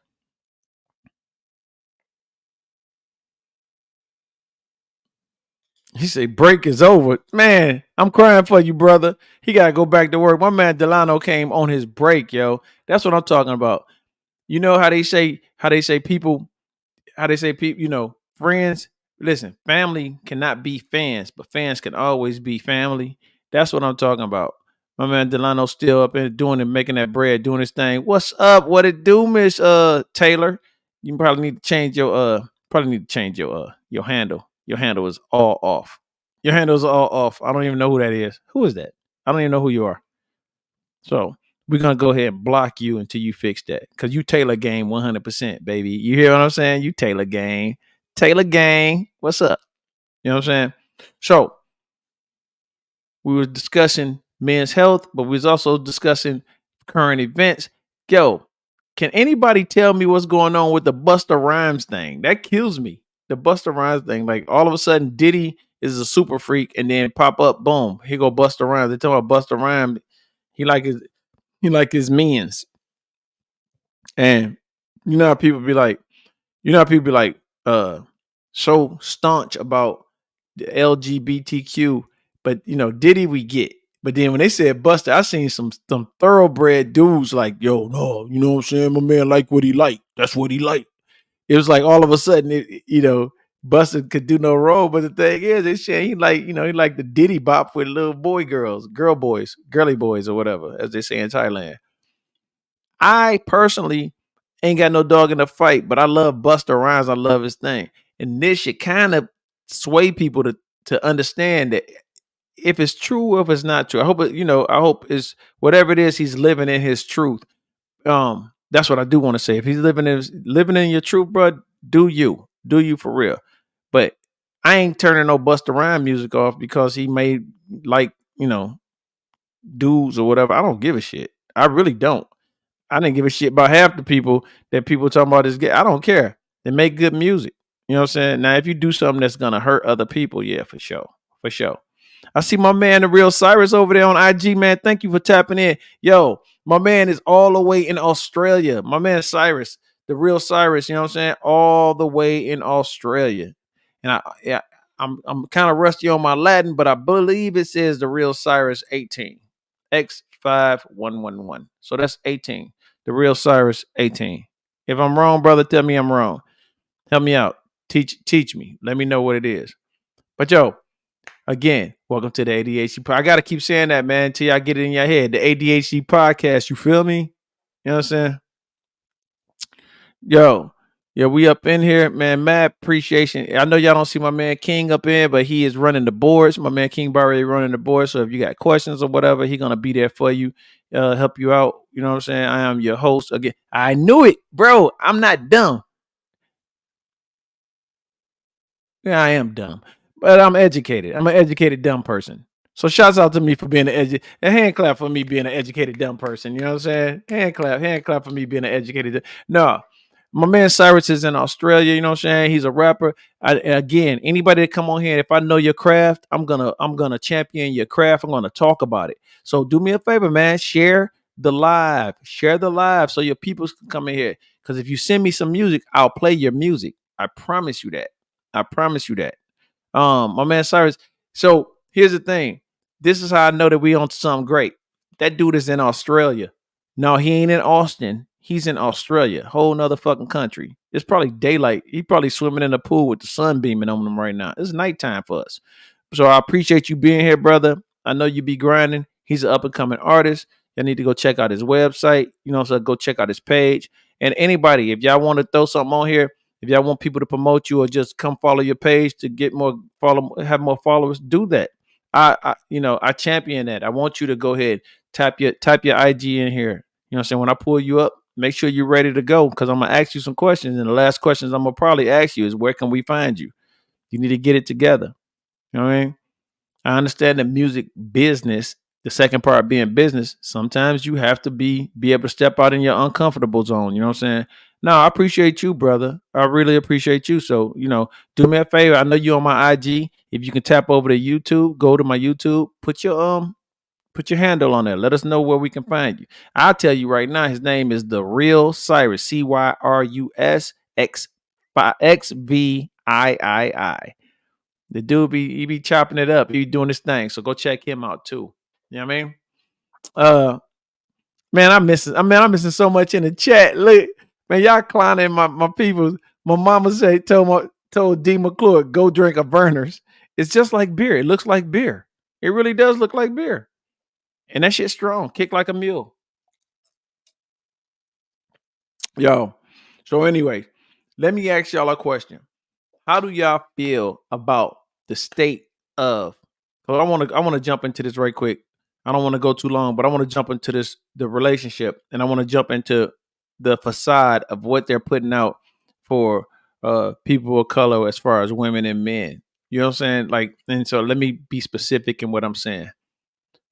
He say break is over. Man, I'm crying for you, brother. He gotta go back to work. My man Delano came on his break, yo. That's what I'm talking about. You know how they say people, friends. Listen, family cannot be fans, but fans can always be family. That's what I'm talking about. My man Delano still up and doing and making that bread, doing his thing. What's up? What it do, Miss Taylor? You probably need to change your handle. Your handle is all off. Your handle is all off. I don't even know who that is. Who is that? I don't even know who you are. So we're gonna go ahead and block you until you fix that. Cause you Taylor game 100%, baby. You hear what I'm saying? You Taylor gang. Taylor gang. What's up? You know what I'm saying? So we were discussing men's health, but we was also discussing current events. Yo, can anybody tell me what's going on with the Busta Rhymes thing? That kills me. The Busta Rhymes thing. Like all of a sudden, Diddy is a super freak, and then pop up, boom, here go Busta Rhymes. They talk about Busta Rhymes. He like his minions. And you know how people be like, uh, so staunch about the LGBTQ, but Diddy we get. But then when they said Buster, I seen some thoroughbred dudes like, yo, no, you know what I'm saying? My man like what he like. That's what he like. It was like all of a sudden, Buster could do no role. But the thing is, they saying he like the Diddy bop with little girly boys, or whatever, as they say in Thailand. I personally Ain't got no dog in the fight, but I love Busta Rhymes. I love his thing. And this should kind of sway people to understand that if it's true or if it's not true. I hope I hope it's whatever it is, he's living in his truth. That's what I do want to say. If he's living in your truth, bro, do you for real. But I ain't turning no Busta Rhymes music off because he made like dudes or whatever. I don't give a shit. I really don't. I didn't give a shit about half the people that people talking about this. I don't care. They make good music. You know what I'm saying? Now, if you do something that's gonna hurt other people, yeah, for sure, for sure. I see my man, the real Cyrus, over there on IG, man. Thank you for tapping in. Yo, my man is all the way in Australia. My man Cyrus, the real Cyrus, you know what I'm saying? All the way in Australia. And I'm kind of rusty on my Latin, but I believe it says the real Cyrus 18. X5111. So that's 18. The real Cyrus 18. If I'm wrong, brother, tell me I'm wrong. Help me out. Teach me. Let me know what it is. But yo, again, welcome to the ADHD. I gotta keep saying that, man, until y'all get it in your head. The ADHD podcast. You feel me? You know what I'm saying? Yo, yeah, we up in here, man. Mad appreciation. I know y'all don't see my man King up in, but he is running the boards. My man King Barry running the board. So if you got questions or whatever, he gonna be there for you, help you out. You know what I'm saying? I am your host again. I knew it, bro. I'm not dumb. Yeah, I am dumb, but I'm educated. I'm an educated dumb person. So shouts out to me for being a hand clap for me being an educated dumb person. You know what I'm saying? Hand clap for me being an educated. No, my man Cyrus is in Australia. You know what I'm saying? He's a rapper. Again, anybody that come on here, if I know your craft, I'm gonna champion your craft. I'm gonna talk about it. So do me a favor, man. Share the live, so your peoples can come in here. Because if you send me some music, I'll play your music. I promise you that. I promise you that. My man Cyrus. So here's the thing. This is how I know that we on something great. That dude is in Australia. No, he ain't in Austin. He's in Australia, whole nother fucking country. It's probably daylight. He probably swimming in the pool with the sun beaming on him right now. It's nighttime for us. So I appreciate you being here, brother. I know you be grinding. He's an up and coming artist. You need to go check out his website. So go check out his page. And anybody, if y'all want to throw something on here, if y'all want people to promote you or just come follow your page to get have more followers, do that. I champion that. I want you to go ahead, type your IG in here. You know what I'm saying? When I pull you up, make sure you're ready to go because I'm gonna ask you some questions. And the last questions I'm gonna probably ask you is where can we find you? You need to get it together. You know what I mean? I understand the music business, the second part being business. Sometimes you have to be able to step out in your uncomfortable zone. You know what I'm saying? No, I appreciate you, brother. I really appreciate you. So, do me a favor. I know you on my IG. If you can tap over to YouTube, go to my YouTube, put your handle on there. Let us know where we can find you. I'll tell you right now, his name is The Real Cyrus. Cyrus XVIII. The dude be chopping it up. He be doing his thing. So go check him out too. You know what I mean? Man, I'm missing so much in the chat. Look, man, y'all clowning my people. My mama told D McClure, go drink a Verner's. It's just like beer. It looks like beer. It really does look like beer. And that shit's strong. Kick like a mule. Yo. So anyway, let me ask y'all a question. How do y'all feel about the state of? I want to jump into this right quick. I don't want to go too long, but I want to jump into the relationship, and I want to jump into the facade of what they're putting out for people of color as far as women and men. You know what I'm saying? And so let me be specific in what I'm saying.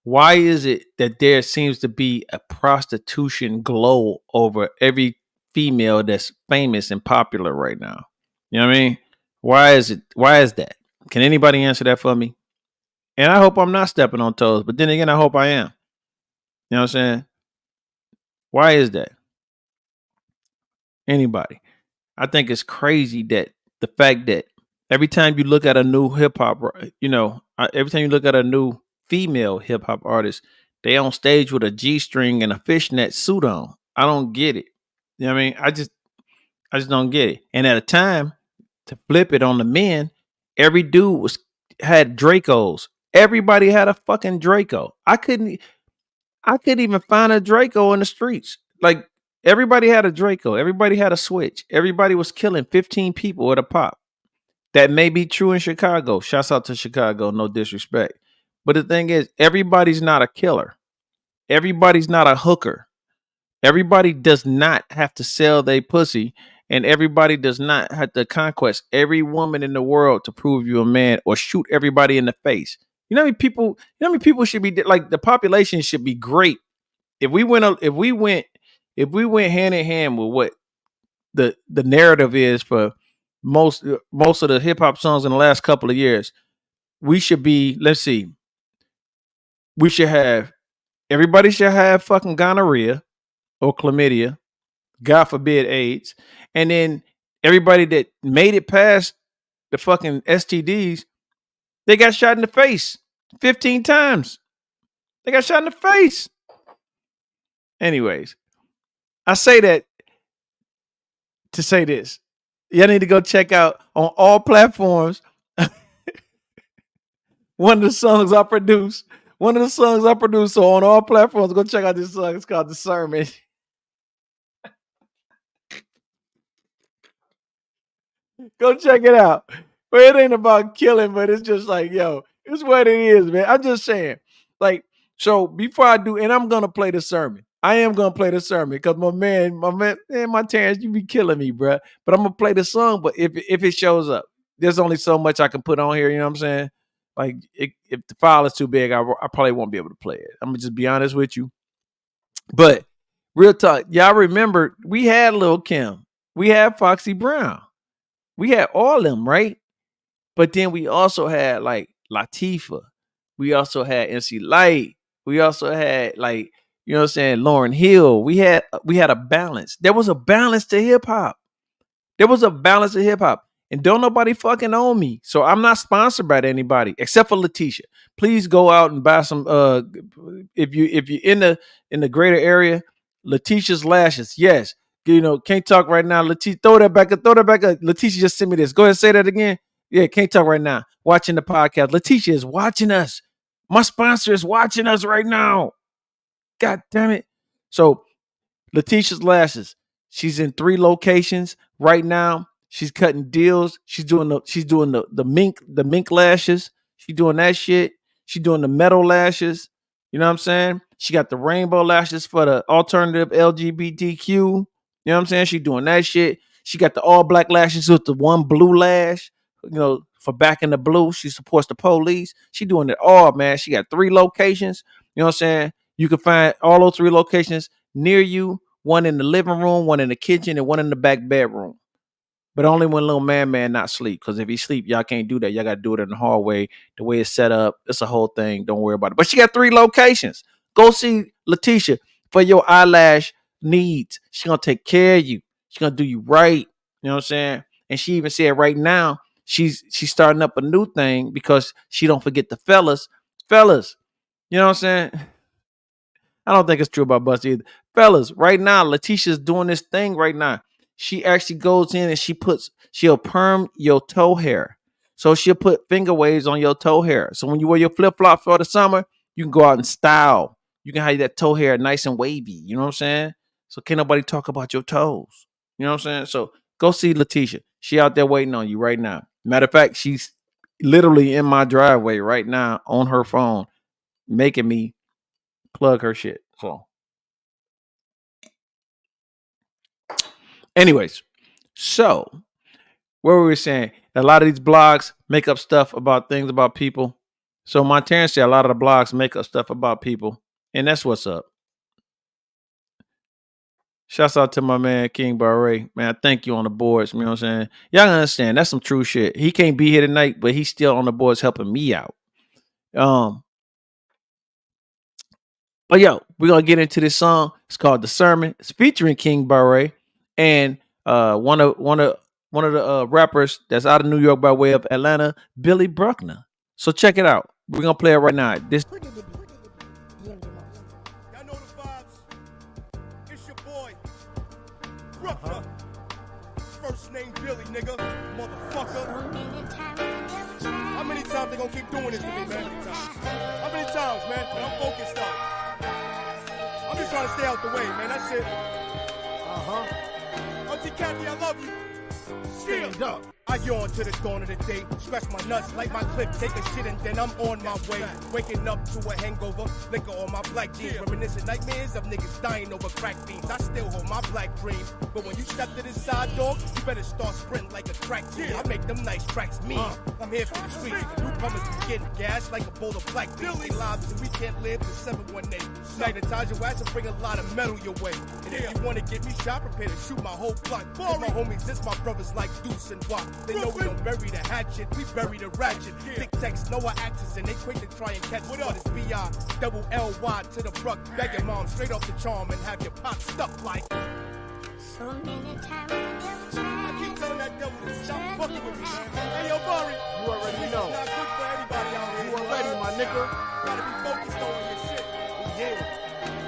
Why is it that there seems to be a prostitution glow over every female that's famous and popular right now? You know what I mean? Why is it? Why is that? Can anybody answer that for me? And I hope I'm not stepping on toes, but then again, I hope I am. You know what I'm saying? Why is that? Anybody? I think it's crazy that the fact that every time you look at a new hip hop, every time you look at a new female hip hop artist, they on stage with a G string and a fishnet suit on. I don't get it. You know what I mean? I just don't get it. And at a time, to flip it on the men, every dude had Dracos. Everybody had a fucking Draco. I couldn't even find a Draco in the streets. Like Everybody had a Draco. Everybody had a switch. Everybody was killing 15 people at a pop. That may be true in Chicago. Shouts out to Chicago, no disrespect. But the thing is, everybody's not a killer. Everybody's not a hooker. Everybody does not have to sell their pussy, and everybody does not have to conquest every woman in the world to prove you a man or shoot everybody in the face. You know how many people? You know how many people should be like the population should be great if we went hand in hand with what the narrative is for most of the hip hop songs in the last couple of years. We should be. Let's see. We should have everybody should have fucking gonorrhea or chlamydia, God forbid AIDS, and then everybody that made it past the fucking STDs, they got shot in the face 15 times. They got shot in the face. Anyways, I say that to say this. Y'all need to go check out on all platforms one of the songs I produced. One of the songs I produced. So on all platforms, go check out this song. It's called Discernment. Go check it out. But it ain't about killing, but it's just like, yo, it's what it is, man. I'm just saying. Like, so before I do, and I'm gonna play the sermon. I am gonna play the sermon because my man, my Terrence, you be killing me, bro. But I'm gonna play the song. But if it shows up, there's only so much I can put on here. You know what I'm saying? Like, if the file is too big, I probably won't be able to play it. I'm gonna just be honest with you. But real talk, y'all remember we had Lil Kim, we had Foxy Brown, we had all them, right? But then we also had like Latifah, we also had MC Light, we also had like, you know what I'm saying, Lauryn Hill. We had a balance. There was a balance to hip hop. There was a balance to hip hop. And don't nobody fucking own me. So I'm not sponsored by anybody except for Letitia. Please go out and buy some if you're in the greater area, Letitia's lashes. Yes. You know, can't talk right now. Letitia, throw that back up. Letitia just sent me this. Go ahead and say that again. Yeah, can't talk right now. Watching the podcast. Letitia is watching us. My sponsor is watching us right now. God damn it. So Letitia's lashes. She's in 3 locations right now. She's cutting deals. She's doing the mink lashes. She's doing that shit. She's doing the metal lashes. You know what I'm saying? She got the rainbow lashes for the alternative LGBTQ. You know what I'm saying? She's doing that shit. She got the all black lashes with the one blue lash, you know, for back in the blue. She supports the police. She doing it all, man. She got 3 locations. You know what I'm saying? You can find all those 3 locations near you. One in the living room, one in the kitchen, and one in the back bedroom. But only when little man not sleep. Because if he sleep, y'all can't do that. Y'all got to do it in the hallway. The way it's set up, it's a whole thing. Don't worry about it. But she got 3 locations. Go see Letitia for your eyelash needs. She's going to take care of you. She's going to do you right. You know what I'm saying? And she even said right now, she's starting up a new thing because she don't forget the fellas. Fellas, you know what I'm saying? I don't think it's true about Buster either. Fellas, right now, Letitia's doing this thing right now. She actually goes in and she'll perm your toe hair. So she'll put finger waves on your toe hair. So when you wear your flip-flop for the summer, you can go out and style. You can have that toe hair nice and wavy. You know what I'm saying? So can't nobody talk about your toes. You know what I'm saying? So go see Letitia. She out there waiting on you right now. Matter of fact, she's literally in my driveway right now on her phone, making me plug her shit. So anyways, so where we were saying a lot of these blogs make up stuff about things about people. So my Terrence said a lot of the blogs make up stuff about people, and that's what's up. Shouts out to my man King Barre. Man, I thank you on the boards. You know what I'm saying? Y'all understand that's some true shit. He can't be here tonight, but he's still on the boards helping me out. But yo, we're gonna get into this song. It's called The Sermon. It's featuring King Barre and one of the rappers that's out of New York by way of Atlanta, Billy Bruckner. So check it out. We're gonna play it right now. This Y'all know the vibes. It's your boy, Bruckner. First name Billy, nigga. Motherfucker. How many times they gonna keep doing this to me, man? How many times, man? I'm focused on. I'm just trying to stay out the way, man. That's it. Auntie Kathy, I love you. Stand up. I yawn to the dawn of the day, scratch my nuts, light my clip, take a shit, and then I'm on my way. Waking up to a hangover, liquor on my black jeans, reminiscing nightmares of niggas dying over crack beans. I still hold my black dream, but when you step to this side, dog, you better start sprinting like a crack team. I make them nice tracks mean. I'm here for the streets. Newcomers be getting gas like a bowl of black beans. They lives and we can't live to 718. Magnetize your ass and bring a lot of metal your way. And if you wanna get me shot, prepare to shoot my whole block. If my homies, this my brothers like Deuce and Wop. They know we don't bury the hatchet, we bury the ratchet. Big text know our actions and they quick to try and catch us. But it's B-I-double-L-Y to the bruck. Beg your mom straight off the charm and have your pop stuck like. So many times I keep telling that devil to stop fucking with me, man. Hey, yo, Barry. You already know. It's not good for anybody out here. You already, my nigga. Gotta be focused on your shit. Yeah.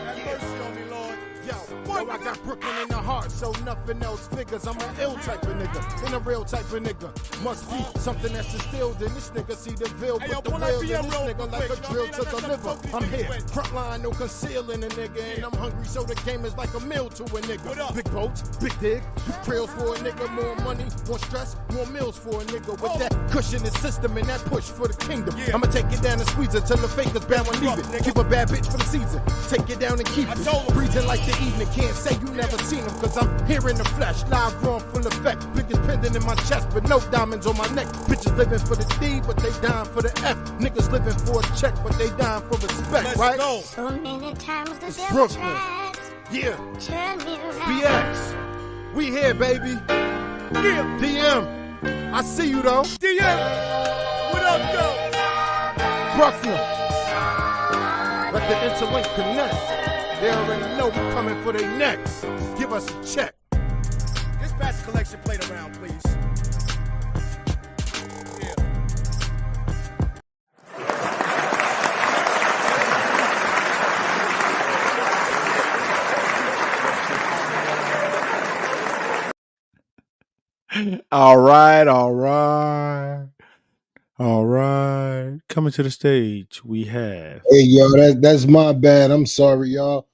Have mercy on me, Lord. Yo, I got Brooklyn in the heart, so nothing else figures. I'm an ill type of nigga, and a real type of nigga. Must be something that's instilled in this nigga. See the veil Hey, with yo, the pull wheel, that and this BM nigga like real a quick, drill you know to what I the mean? liver. That's I'm what here, we do. front line, no concealing a nigga, and I'm hungry, so the game is like a meal to a What nigga. up? Big boats, big dig, big trails for a nigga, more money, more stress, more meals for a nigga. With that cushion and system and that push for the kingdom, Yeah. I'ma take it down and squeeze it till the fakers bound and leave it. Nigga. Keep a bad bitch for the season, take it down and keep I it. told 'em. Breathing like the evening, can't say you never seen him, cause I'm here in the flesh, live raw full effect. Biggest pendant in my chest, but no diamonds on my neck. Bitches living for the D, but they dying for the F. Niggas living for a check, but they dying for respect, Let's right? go. So many times the It's devil Brooklyn. tries Yeah, to turn me around. BX. We here, baby. Yeah. DM. I see you though. DM. What up, though? Brooklyn. Let the interlink connect. They already know we coming for their necks. Give us a check. This pass collection plate around, please. Yeah. All right. Coming to the stage, we have Hey, yo, that's my bad. I'm sorry, y'all.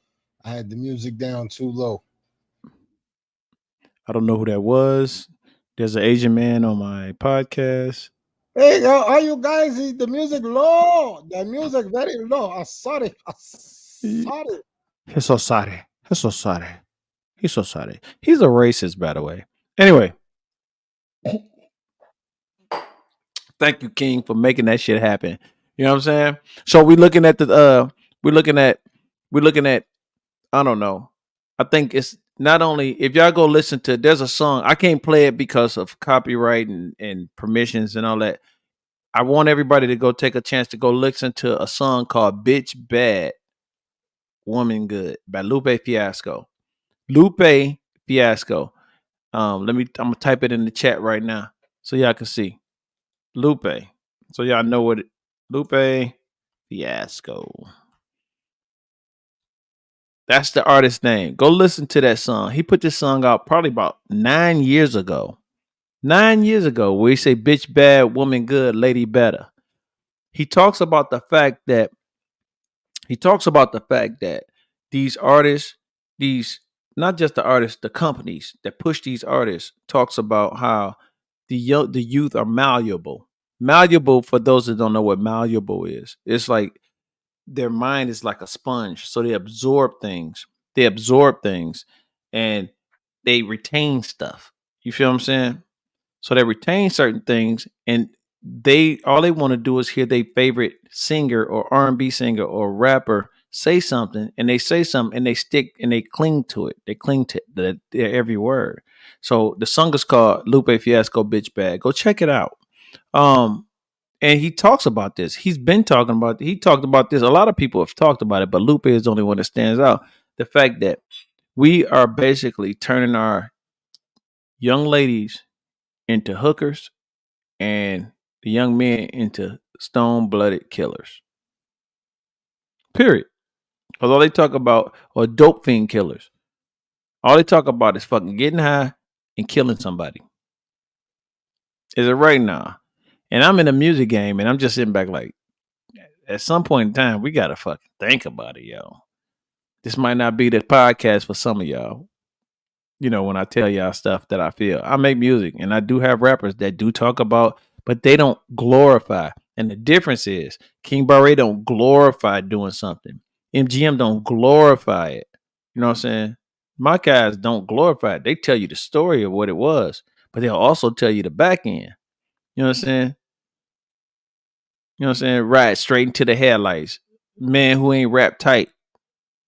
I had the music down too low. I don't know who that was. There's an Asian man on my podcast. Hey, yo, all you guys, the music low. The music very low. I'm sorry. He's so sorry. He's so sorry. He's so sorry. He's a racist, by the way. Anyway. Thank you, King, for making that shit happen. You know what I'm saying? So we're looking at I don't know. I think it's not only if y'all go listen to there's a song. I can't play it because of copyright and permissions and all that. I want everybody to go take a chance to go listen to a song called Bitch Bad Woman Good by Lupe Fiasco. Lupe Fiasco. I'm gonna type it in the chat right now so y'all can see. Lupe. So y'all know what Lupe Fiasco. That's the artist's name. Go listen to that song. He put this song out probably about 9 years ago. 9 years ago, where he say bitch bad, woman good, lady better. He talks about the fact that these artists, these not just the artists, the companies that push these artists talks about how the youth are malleable. Malleable, for those that don't know what malleable is, it's like their mind is like a sponge, so they absorb things. And they retain stuff. You feel what I'm saying? So they retain certain things, and all they want to do is hear their favorite singer or R&B singer or rapper say something, and they say something, and they stick and they cling to it. They cling to their every word. So the song is called Lupe Fiasco Bitch Bad. Go check it out. And he talks about this. He talked about this. A lot of people have talked about it, but Lupe is the only one that stands out. The fact that we are basically turning our young ladies into hookers and the young men into stone-blooded killers. Period. Because all they talk about are dope fiend killers. All they talk about is fucking getting high and killing somebody. Is it right now? And I'm in the music game, and I'm just sitting back like, at some point in time, we got to fucking think about it, yo. This might not be the podcast for some of y'all. when I tell y'all stuff that I feel. I make music and I do have rappers that do talk about, but they don't glorify. And the difference is King Barre don't glorify doing something. MGM don't glorify it. You know what I'm saying? My guys don't glorify it. They tell you the story of what it was, but they'll also tell you the back end. You know what I'm saying? You know what I'm saying? Right, straight into the headlights. Man who ain't rap tight,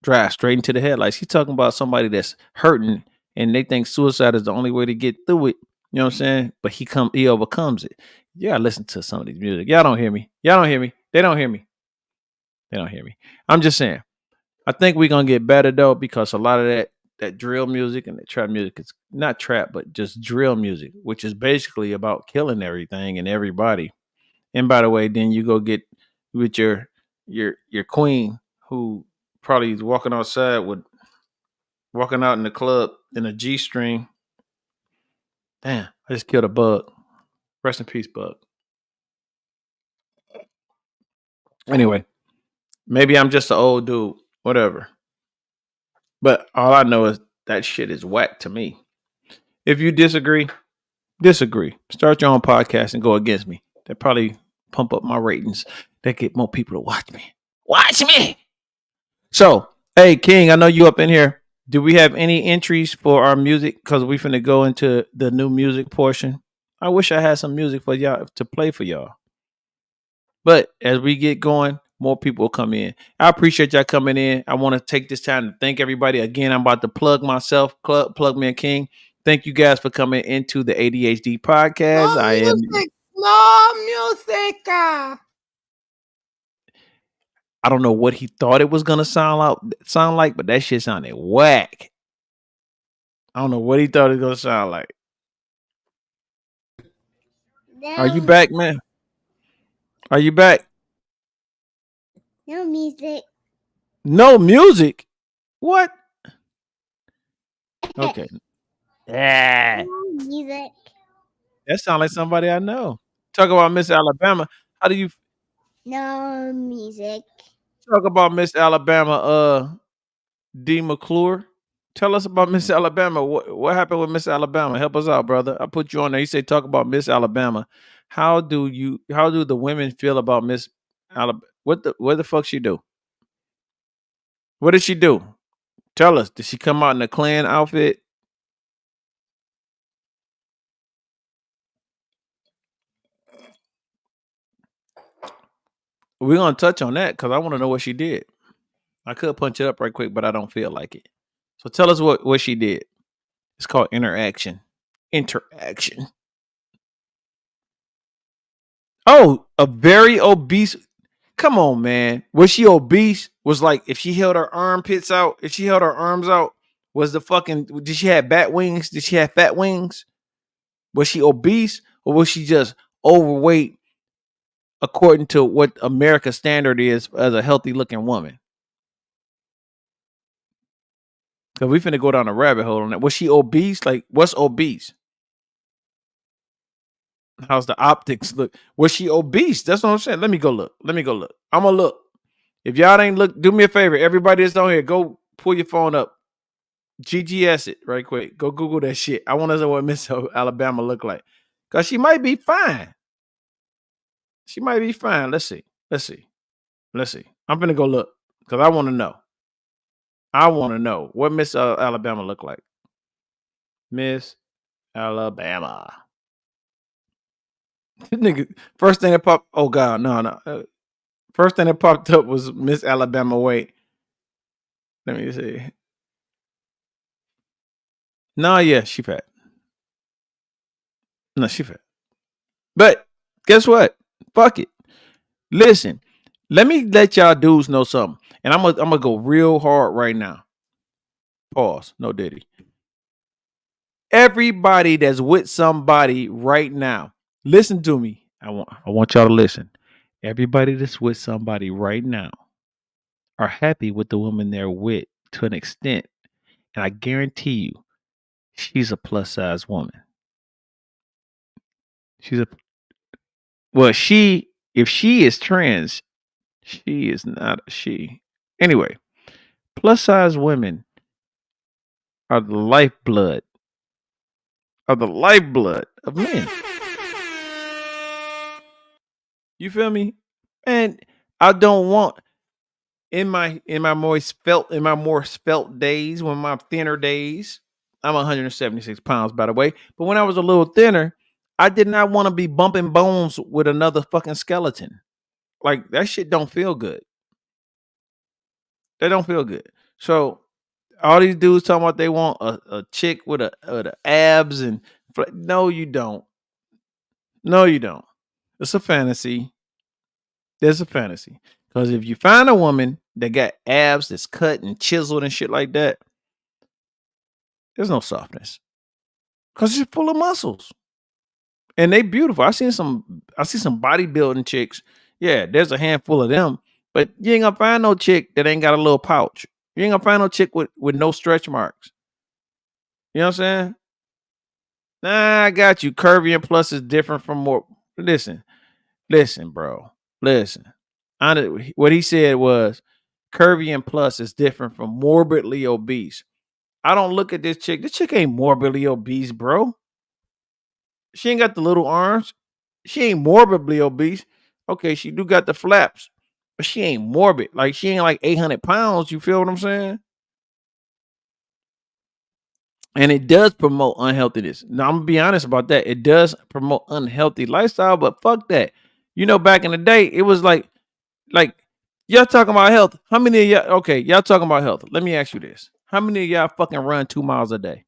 drive straight into the headlights. He's talking about somebody that's hurting and they think suicide is the only way to get through it. You know what I'm saying? But he overcomes it. You gotta listen to some of these music. Y'all don't hear me. Y'all don't hear me. They don't hear me. They don't hear me. I'm just saying. I think we're gonna get better though, because a lot of that drill music and the trap music is not trap, but just drill music, which is basically about killing everything and everybody. And by the way, then you go get with your queen who probably is walking out in the club in a G string. Damn, I just killed a bug. Rest in peace, bug. Anyway, maybe I'm just an old dude, whatever. But all I know is that shit is whack to me. If you disagree, disagree. Start your own podcast and go against me. That probably pump up my ratings. That get more people to watch me. Watch me. So, hey King, I know you up in here. Do we have any entries for our music? Because we finna go into the new music portion. I wish I had some music for y'all to play for y'all. But as we get going, more people will come in. I appreciate y'all coming in. I want to take this time to thank everybody. Again, I'm about to plug myself, plug me and King. Thank you guys for coming into the ADHD podcast. No I am. music. No music. I don't know what he thought it was gonna sound like, but that shit sounded whack. I don't know what he thought it was gonna sound like. Are you back, man? Are you back? No music. No music. What? Okay. Yeah. No music. That sounds like somebody I know. Talk about Miss Alabama. How do you No music. talk about Miss Alabama? D. McClure. Tell us about Miss Alabama. What happened with Miss Alabama? Help us out, brother. I put you on there. You say talk about Miss Alabama. How do the women feel about Miss Alabama? What the fuck she do? What did she do? Tell us. Did she come out in a Klan outfit? We're gonna touch on that because I want to know what she did. I could punch it up right quick, but I don't feel like it. So tell us what she did. It's called interaction. Interaction. Oh, a very obese. Come on, man. Was she obese? Was like if she held her armpits out, if she held her arms out, was the fucking did she have bat wings? Did she have fat wings? Was she obese or was she just overweight according to what America's standard is as a healthy looking woman? Because we finna go down a rabbit hole on that. Was she obese? Like, what's obese? How's the optics look? Was she obese? That's what I'm saying. Let me go look. I'm gonna look. If y'all ain't look, do me a favor. Everybody that's on here, go pull your phone up. GGS it right quick. Go Google that shit. I want to know what Miss Alabama look like. Cause she might be fine. She might be fine. Let's see. I'm gonna go look. Cause I want to know. I want to know what Miss Alabama look like. Miss Alabama. Nigga, first thing that popped. Oh God, no. First thing that popped up was Miss Alabama. Wait, let me see. No, yeah, she fat. No, she fat. But guess what? Fuck it. Listen, let me let y'all dudes know something, and I'm gonna go real hard right now. Pause. No Diddy. Everybody that's with somebody right now, listen to me. I want y'all to listen. Everybody that's with somebody right now are happy with the woman they're with to an extent, and I guarantee you, she's a plus size woman. She's a well, she if she is trans, she is not a she. Anyway, plus size women are the lifeblood of men. You feel me? And I don't want in my more spelt days, when my thinner days, I'm 176 pounds by the way. But when I was a little thinner, I did not want to be bumping bones with another fucking skeleton. Like that shit don't feel good. They don't feel good. So all these dudes talking about they want a chick with a abs and no, you don't. No, you don't. It's a fantasy. There's a fantasy. Because if you find a woman that got abs that's cut and chiseled and shit like that, there's no softness. Because she's full of muscles. And they beautiful. I see some bodybuilding chicks. Yeah, there's a handful of them. But you ain't gonna find no chick that ain't got a little pouch. You ain't gonna find no chick with no stretch marks. You know what I'm saying? Nah, I got you. Curvy and plus is different from more. Listen, bro. Listen. What he said was curvy and plus is different from morbidly obese. I don't look at this chick. This chick ain't morbidly obese, bro. She ain't got the little arms. She ain't morbidly obese. Okay, she do got the flaps, but she ain't morbid. Like she ain't like 800 pounds. You feel what I'm saying? And it does promote unhealthiness. Now I'm gonna be honest about that. It does promote unhealthy lifestyle, but fuck that. You know, back in the day, it was like y'all talking about health. How many of y'all? Okay, y'all talking about health. Let me ask you this: how many of y'all fucking run 2 miles a day?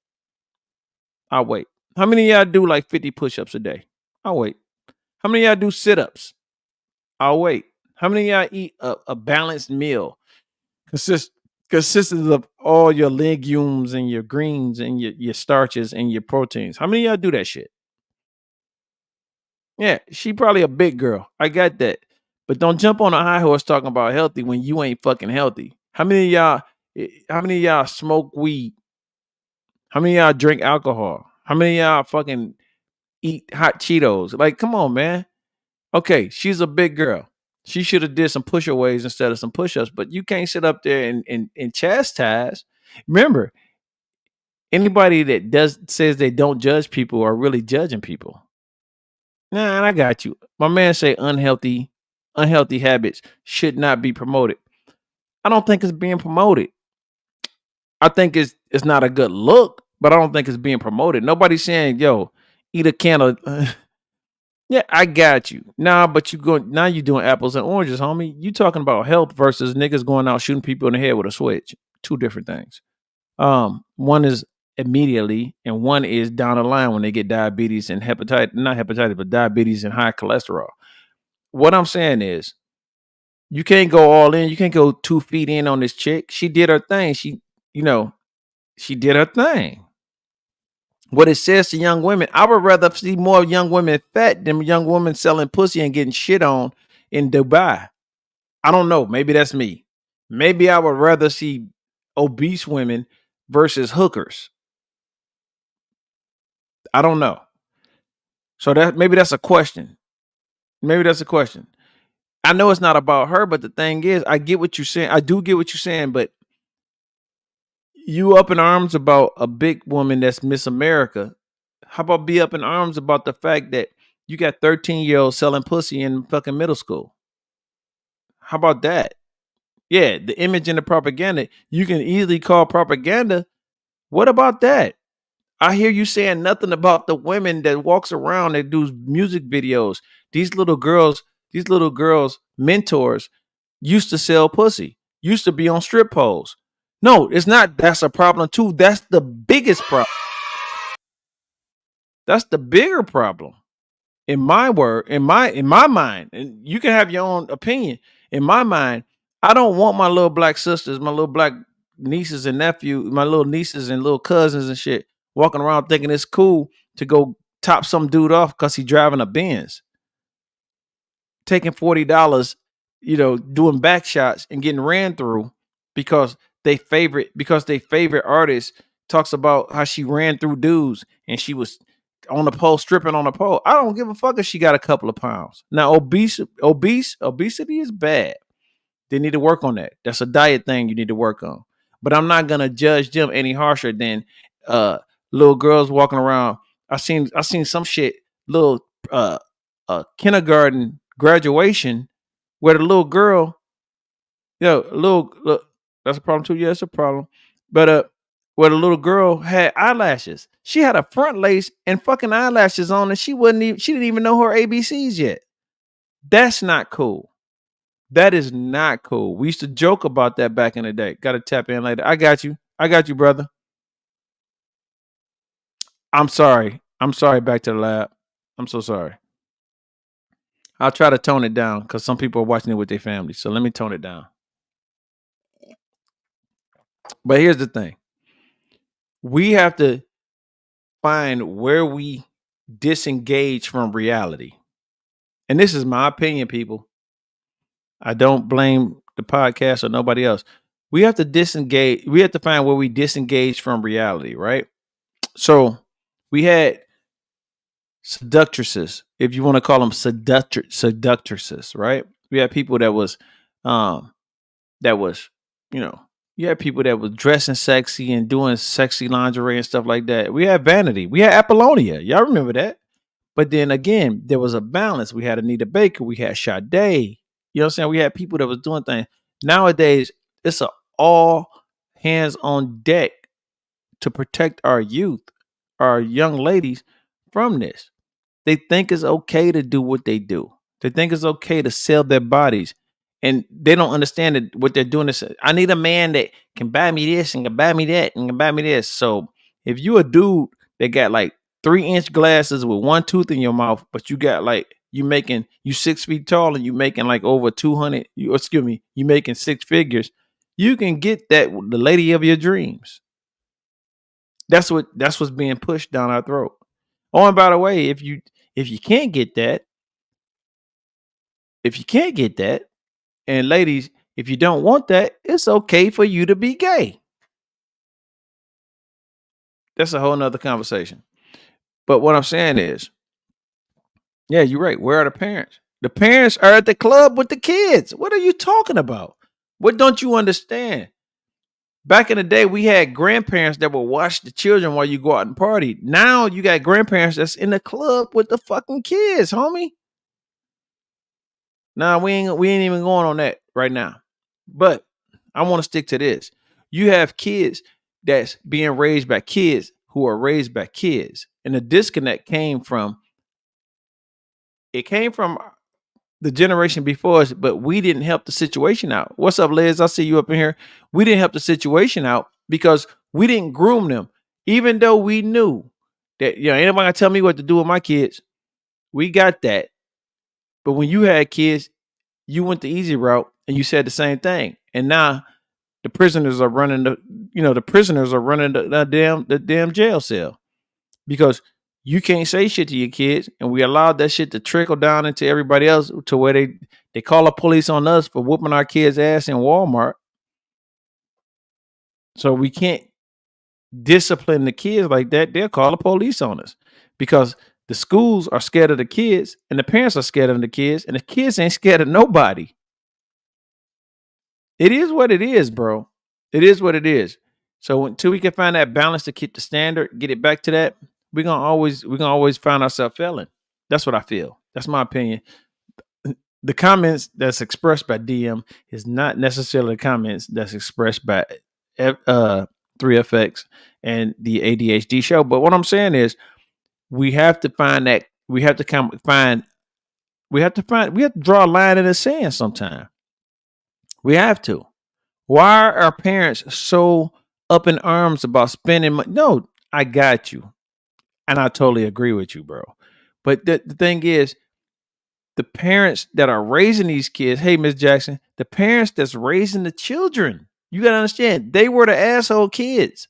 I'll wait. How many of y'all do like 50 push-ups a day? I'll wait. How many of y'all do sit-ups? I'll wait. How many of y'all eat a balanced meal? Consistent of all your legumes and your greens and your starches and your proteins. How many of y'all do that shit? Yeah, she probably a big girl. I got that. But don't jump on a high horse talking about healthy when you ain't fucking healthy. How many of y'all smoke weed? How many of y'all drink alcohol? How many of y'all fucking eat hot Cheetos? Like, come on, man. Okay, she's a big girl. She should have did some push-aways instead of some push-ups, but you can't sit up there and chastise. Remember, anybody that says they don't judge people are really judging people. Nah, and I got you. My man say unhealthy habits should not be promoted. I don't think it's being promoted. I think it's not a good look, but I don't think it's being promoted. Nobody's saying, yo, eat a can of yeah, I got you. Nah, but you doing apples and oranges, homie. You talking about health versus niggas going out shooting people in the head with a switch. Two different things. One is immediately, and one is down the line when they get diabetes and not hepatitis, but diabetes and high cholesterol. What I'm saying is, you can't go all in. You can't go 2 feet in on this chick. She did her thing. She did her thing. What it says to young women, I would rather see more young women fat than young women selling pussy and getting shit on in Dubai. I don't know. Maybe that's me. Maybe I would rather see obese women versus hookers. I don't know. So maybe that's a question. Maybe that's a question. I know it's not about her, but the thing is, I get what you're saying. I do get what you're saying, but you up in arms about a big woman that's Miss America. How about be up in arms about the fact that you got 13-year-olds selling pussy in fucking middle school? How about that? Yeah, the image and the propaganda, you can easily call propaganda. What about that? I hear you saying nothing about the women that walks around that do music videos. These little girls mentors used to sell pussy, used to be on strip poles. No, it's not. That's a problem too. That's the biggest problem. That's the bigger problem. In my mind, and you can have your own opinion. In my mind, I don't want my little black sisters, my little black nieces and nephews, my little nieces and little cousins and shit walking around thinking it's cool to go top some dude off because he's driving a Benz, taking $40, doing back shots and getting ran through because they favorite artist talks about how she ran through dudes and she was on the pole stripping on the pole. I don't give a fuck if she got a couple of pounds. Now obesity is bad. They need to work on that. That's a diet thing you need to work on. but I'm not gonna judge them any harsher than little girls walking around. I seen some shit, little kindergarten graduation where the little girl, look, that's a problem too. Yeah, it's a problem. But where the little girl had eyelashes. She had a front lace and fucking eyelashes on, and she didn't even know her ABCs yet. That's not cool. That is not cool. We used to joke about that back in the day. Got to tap in later. I got you. I got you, brother. I'm sorry. I'm sorry. Back to the lab. I'm so sorry. I'll try to tone it down because some people are watching it with their family. So let me tone it down. But here's the thing. We have to find where we disengage from reality. And this is my opinion, people. I don't blame the podcast or nobody else. We have to disengage. We have to find where we disengage from reality, right? So we had seductresses, if you want to call them seductresses, right? We had people that was, you know, you had people that was dressing sexy and doing sexy lingerie and stuff like that. We had Vanity. We had Apollonia. Y'all remember that? But then again, there was a balance. We had Anita Baker. We had Sade. You know what I'm saying? We had people that was doing things. Nowadays, it's a all hands on deck to protect our youth, our young ladies from this. They think it's okay to do what they do. They think it's okay to sell their bodies. And they don't understand that what they're doing is, I need a man that can buy me this and can buy me that and can buy me this. So if you a dude that got like 3-inch glasses with one tooth in your mouth, but you got like, you 6 feet tall and you making like over 200, you making 6 figures, you can get that the lady of your dreams. That's what's being pushed down our throat. Oh, and by the way, if you can't get that, and ladies, if you don't want that, it's okay for you to be gay. That's a whole nother conversation. But what I'm saying is, yeah, you're right. Where are the parents? The parents are at the club with the kids. What are you talking about? What don't you understand? Back in the day, we had grandparents that would watch the children while you go out and party. Now you got grandparents that's in the club with the fucking kids, homie. Nah, we ain't even going on that right now. But I want to stick to this. You have kids that's being raised by kids who are raised by kids. And the disconnect came from the generation before us, but we didn't help the situation out. What's up, Liz? I see you up in here. We didn't help the situation out because we didn't groom them. Even though we knew that, anybody gonna tell me what to do with my kids. We got that. But when you had kids, you went the easy route and you said the same thing. And now the prisoners are running the damn jail cell because you can't say shit to your kids, and we allowed that shit to trickle down into everybody else to where they call the police on us for whooping our kids' ass in Walmart. So we can't discipline the kids like that. They'll call the police on us because the schools are scared of the kids and the parents are scared of the kids, and the kids ain't scared of nobody. It is what it is, bro. It is what it is. So until we can find that balance to keep the standard, get it back to that, we're gonna always find ourselves failing. That's what I feel. That's my opinion. The comments that's expressed by DM is not necessarily the comments that's expressed by 3FX and the ADHD show. But what I'm saying is we have to find that we have to draw a line in the sand sometime. We have to. Why are our parents so up in arms about spending money? No, I got you. And I totally agree with you, bro. But the thing is, the parents that are raising these kids, hey, Miss Jackson, the parents that's raising the children, you got to understand, they were the asshole kids.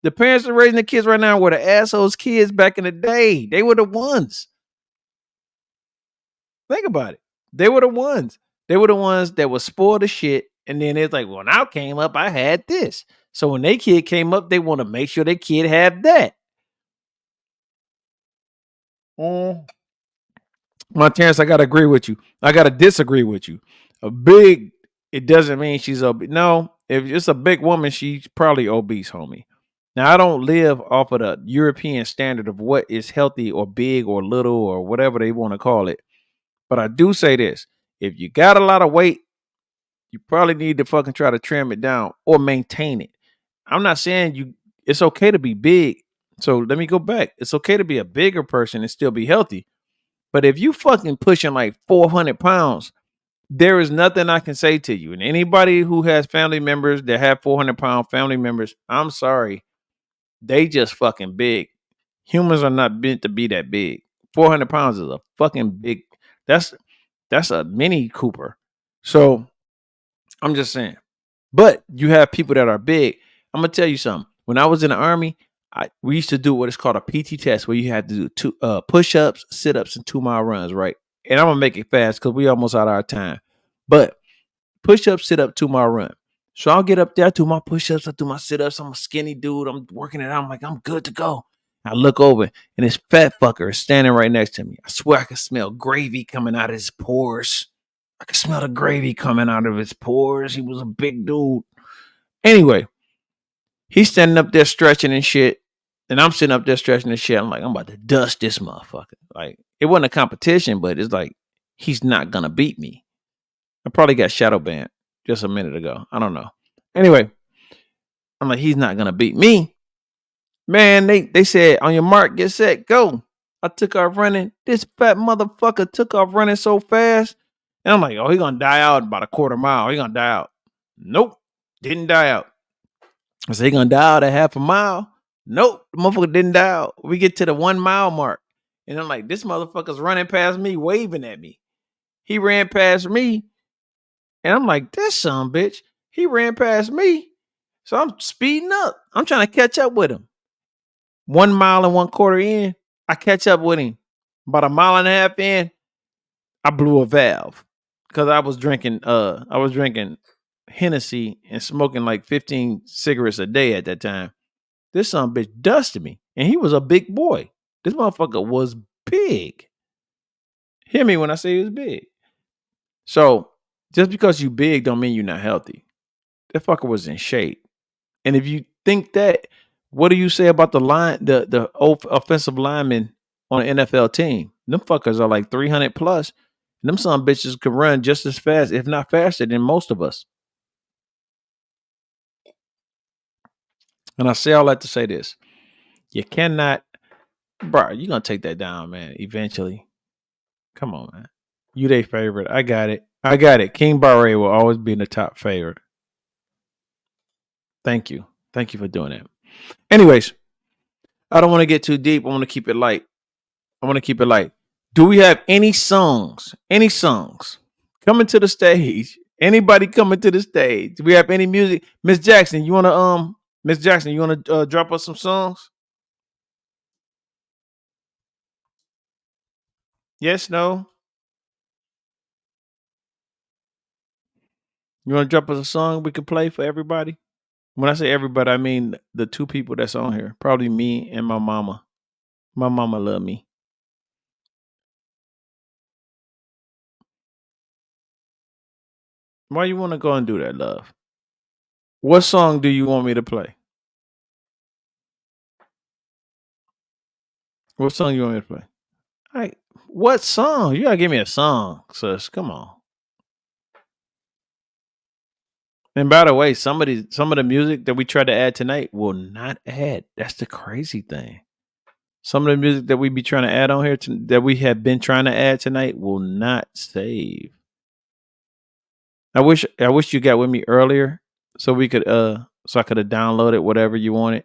The parents that are raising the kids right now were the assholes kids back in the day. They were the ones. Think about it. They were the ones. They were the ones that was spoiled as shit. And then it's like, when I came up, I had this. So when their kid came up, they want to make sure their kid have that. My Terrence, I gotta agree with you. I gotta disagree with you. It doesn't mean she's no. if it's a big woman, she's probably obese, homie. Now I don't live off of the European standard of what is healthy or big or little or whatever they want to call it. But I do say this: if you got a lot of weight, you probably need to fucking try to trim it down or maintain it. I'm not saying it's okay to be big. So let me go back. It's okay to be a bigger person and still be healthy. But if you fucking pushing like 400 pounds, there is nothing I can say to you. And anybody who has family members that have 400-pound family members, I'm sorry. They just fucking big. Humans are not meant to be that big. 400 pounds is a fucking big. That's a Mini Cooper. So I'm just saying. But you have people that are big. I'm gonna tell you something. When I was in the army, we used to do what is called a PT test, where you had to do two push-ups, sit-ups, and 2-mile runs, right? And I'm gonna make it fast because we almost out of our time. But push-up, sit-up, 2-mile run. So I'll get up there, I do my push-ups, I do my sit-ups. I'm a skinny dude. I'm working it out. I'm like, I'm good to go. I look over and this fat fucker is standing right next to me. I swear I can smell gravy coming out of his pores. I could smell the gravy coming out of his pores. He was a big dude. Anyway, he's standing up there stretching and shit. And I'm sitting up there stretching and shit. I'm like, I'm about to dust this motherfucker. Like, it wasn't a competition, but it's like, he's not going to beat me. I probably got shadow banned just a minute ago. I don't know. Anyway, I'm like, he's not going to beat me. Man, they said, on your mark, get set, go. I took off running. This fat motherfucker took off running so fast. And I'm like, oh, he's going to die out about a quarter mile. He's going to die out. Nope. Didn't die out. I said, he's going to die out at half a mile. Nope. The motherfucker didn't die out. We get to the 1 mile mark. And I'm like, this motherfucker's running past me, waving at me. He ran past me. And I'm like, this son bitch. He ran past me. So I'm speeding up. I'm trying to catch up with him. 1 mile and 1/4 in, I catch up with him. About a mile and a half in, I blew a valve. Because I was drinking Hennessy and smoking like 15 cigarettes a day at that time. This son bitch dusted me. And he was a big boy. This motherfucker was big. Hear me when I say he was big. So just because you big don't mean you're not healthy. That fucker was in shape. And if you think that, what do you say about the offensive linemen on an NFL team? Them fuckers are like 300 plus. And them son bitches can run just as fast, if not faster, than most of us. And I say all that to say this. You cannot, bro, you're going to take that down, man, eventually. Come on, man. You their favorite. I got it. King Barre will always be in the top favorite. Thank you. Thank you for doing that. Anyways, I don't want to get too deep. I want to keep it light. Do we have any songs? Coming to the stage? Anybody coming to the stage? Do we have any music? Miss Jackson, you want to drop us some songs? Yes, no? You want to drop us a song we can play for everybody? When I say everybody, I mean the 2 people that's on here. Probably me and my mama. My mama love me. Why you want to go and do that, love? What song do you want me to play? What song you want me to play? All right. What song? You gotta give me a song, sis. Come on. And by the way, some of the music that we tried to add tonight will not add. That's the crazy thing. Some of the music that we be trying to add on here that we have been trying to add tonight will not save. I wish you got with me earlier so we could so I could have downloaded whatever you wanted.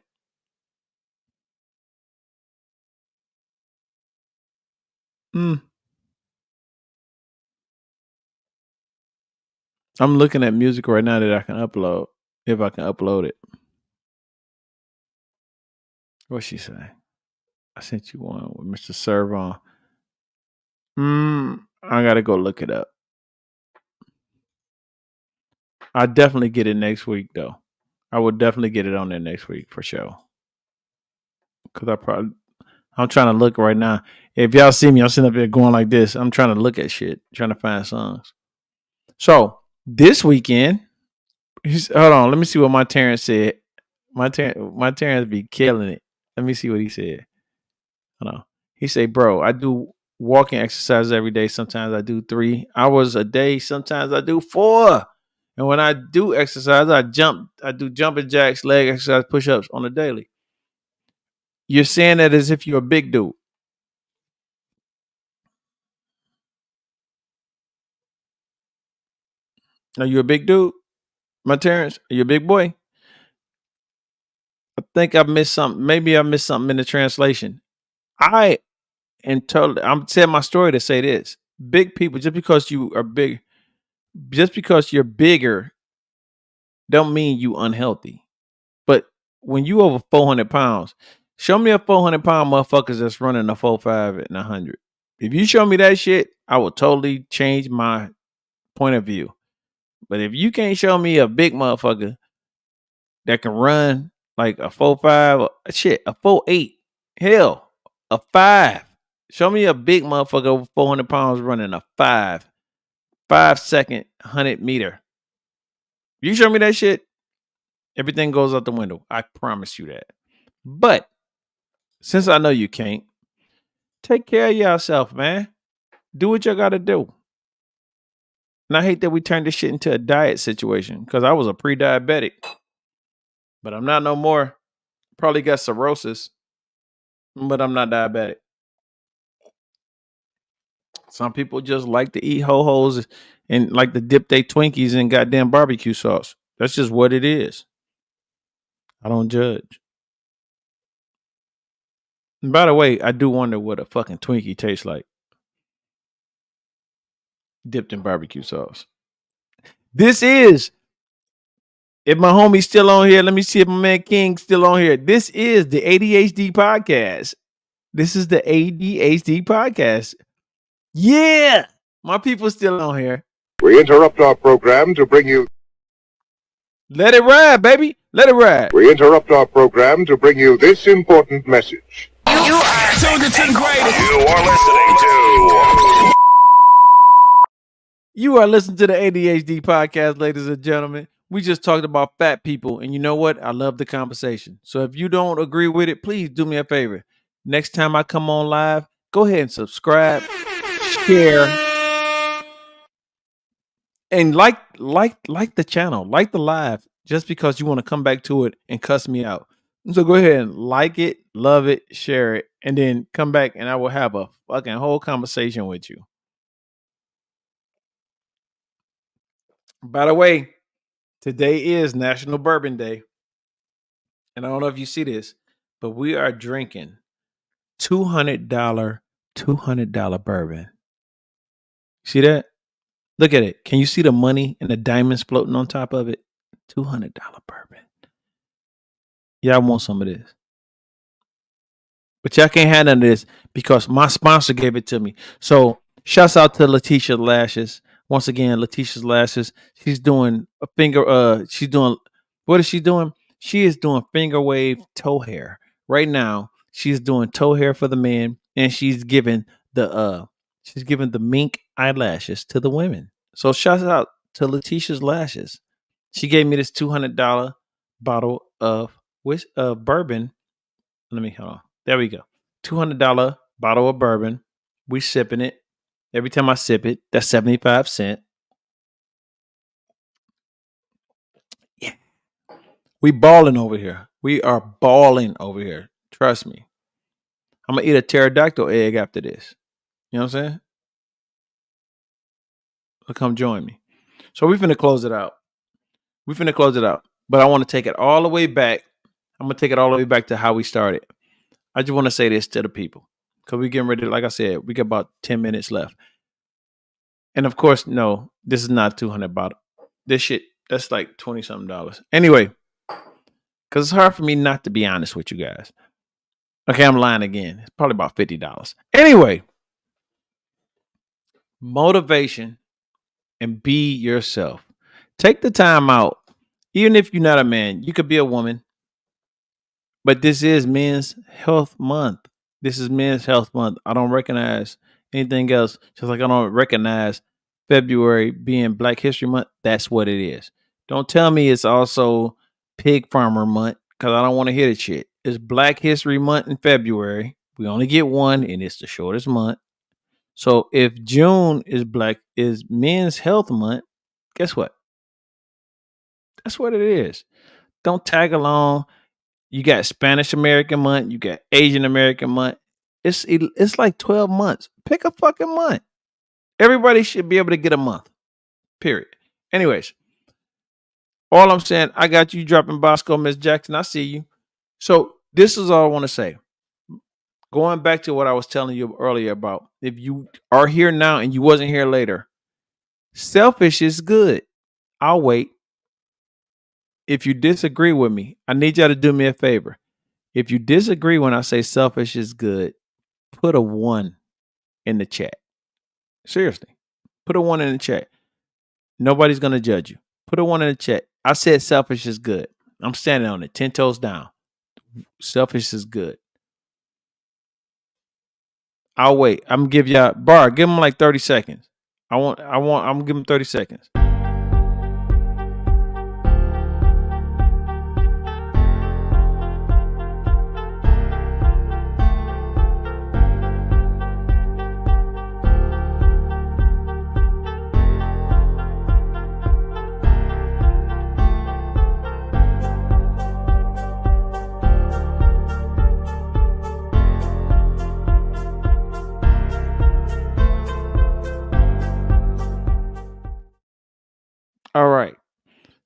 I'm looking at music right now that I can upload, if I can upload it. What's she say? I sent you one with Mr. Servon. I gotta go look it up. I definitely get it next week though. I would definitely get it on there next week for sure. Cause I'm trying to look right now. If y'all see me, I'm sitting up there going like this. I'm trying to look at shit, trying to find songs. So this weekend, Hold on. Let me see what my Terrence said. My Terrence be killing it. Let me see what he said. Hold on. He say, bro, I do walking exercises every day. Sometimes I do 3 hours a day. Sometimes I do 4. And when I do exercise, I jump. I do jumping jacks, leg exercise, push-ups on a daily. You're saying that as if you're a big dude. Are you a big dude? My Terrence, are you a big boy? I think I missed something. Maybe I missed something in the translation. I'm telling my story to say this. Big people, just because you are big, just because you're bigger, don't mean you unhealthy. But when you over 400 pounds, show me a 400-pound motherfuckers that's running a 4.5 and 100. If you show me that shit, I will totally change my point of view. But if you can't show me a big motherfucker that can run like a 4.5, shit, a 4.8, hell, a 5. Show me a big motherfucker over 400 pounds running a 5 second 100 meter. You show me that shit, everything goes out the window. I promise you that. But since I know you can't, take care of yourself, man. Do what you gotta do. And I hate that we turned this shit into a diet situation because I was a pre-diabetic, but I'm not no more. Probably got cirrhosis, but I'm not diabetic. Some people just like to eat ho-hos and like to dip their Twinkies in goddamn barbecue sauce. That's just what it is. I don't judge. And by the way, I do wonder what a fucking Twinkie tastes like dipped in barbecue sauce. This is, if my homie's still on here, let me see if my man King's still on here. This is the ADHD podcast. This is the ADHD podcast. Yeah, my people still on here. We interrupt our program to bring you. Let it ride, baby. Let it ride. We interrupt our program to bring you this important message. You are tuned into the greatest. You are listening to. You are listening to the ADHD podcast, ladies and gentlemen. We just talked about fat people, and you know what? I love the conversation. So if you don't agree with it, please do me a favor. Next time I come on live, go ahead and subscribe, share, and like the channel, like the live, just because you want to come back to it and cuss me out. So go ahead and like it, love it, share it, and then come back and I will have a fucking whole conversation with you. By the way, today is National Bourbon Day. And I don't know if you see this, but we are drinking $200 bourbon. See that? Look at it. Can you see the money and the diamonds floating on top of it? $200 bourbon. Yeah, I want some of this. But y'all can't have none of this because my sponsor gave it to me. So shouts out to Letitia Lashes. Once again, Letitia's Lashes. She's doing a finger, what is she doing? She is doing finger wave toe hair. Right now, she's doing toe hair for the men, and she's giving the mink eyelashes to the women. So shouts out to Letitia's Lashes. She gave me this $200 bottle of bourbon. Let me hold on. There we go. $200 bottle of bourbon. We sipping it. Every time I sip it, that's 75 cents. Yeah. We balling over here. We are balling over here. Trust me. I'm going to eat a pterodactyl egg after this. You know what I'm saying? So come join me. So we finna close it out. But I want to take it all the way back. I'm going to take it all the way back to how we started. I just want to say this to the people. Because we're getting ready, like I said, we got about 10 minutes left. And of course, no, this is not 200 bottle. This shit, that's like 20 something dollars. Anyway, because it's hard for me not to be honest with you guys. Okay, I'm lying again. It's probably about $50. Anyway, motivation and be yourself. Take the time out. Even if you're not a man, you could be a woman. But this is Men's Health Month. I don't recognize anything else. Just like I don't recognize February being Black History Month. That's what it is. Don't tell me it's also Pig Farmer Month because I don't want to hear the shit. It's Black History Month in February. We only get one, and it's the shortest month. So if June is Men's Health Month, guess what? That's what it is. Don't tag along. You got Spanish American Month. You got Asian American Month. It's like 12 months. Pick a fucking month. Everybody should be able to get a month. Period. Anyways, all I'm saying, I got you dropping Bosco, Miss Jackson. I see you. So this is all I want to say. Going back to what I was telling you earlier about if you are here now and you wasn't here later, selfish is good. I'll wait. If you disagree with me, I need y'all to do me a favor. If you disagree when I say selfish is good, put a 1 in the chat. Seriously. Put a 1 in the chat. Nobody's going to judge you. Put a 1 in the chat. I said selfish is good. I'm standing on it, 10 toes down. Selfish is good. I'll wait. I'm gonna give y'all give him like 30 seconds. I'm gonna give him 30 seconds. All right.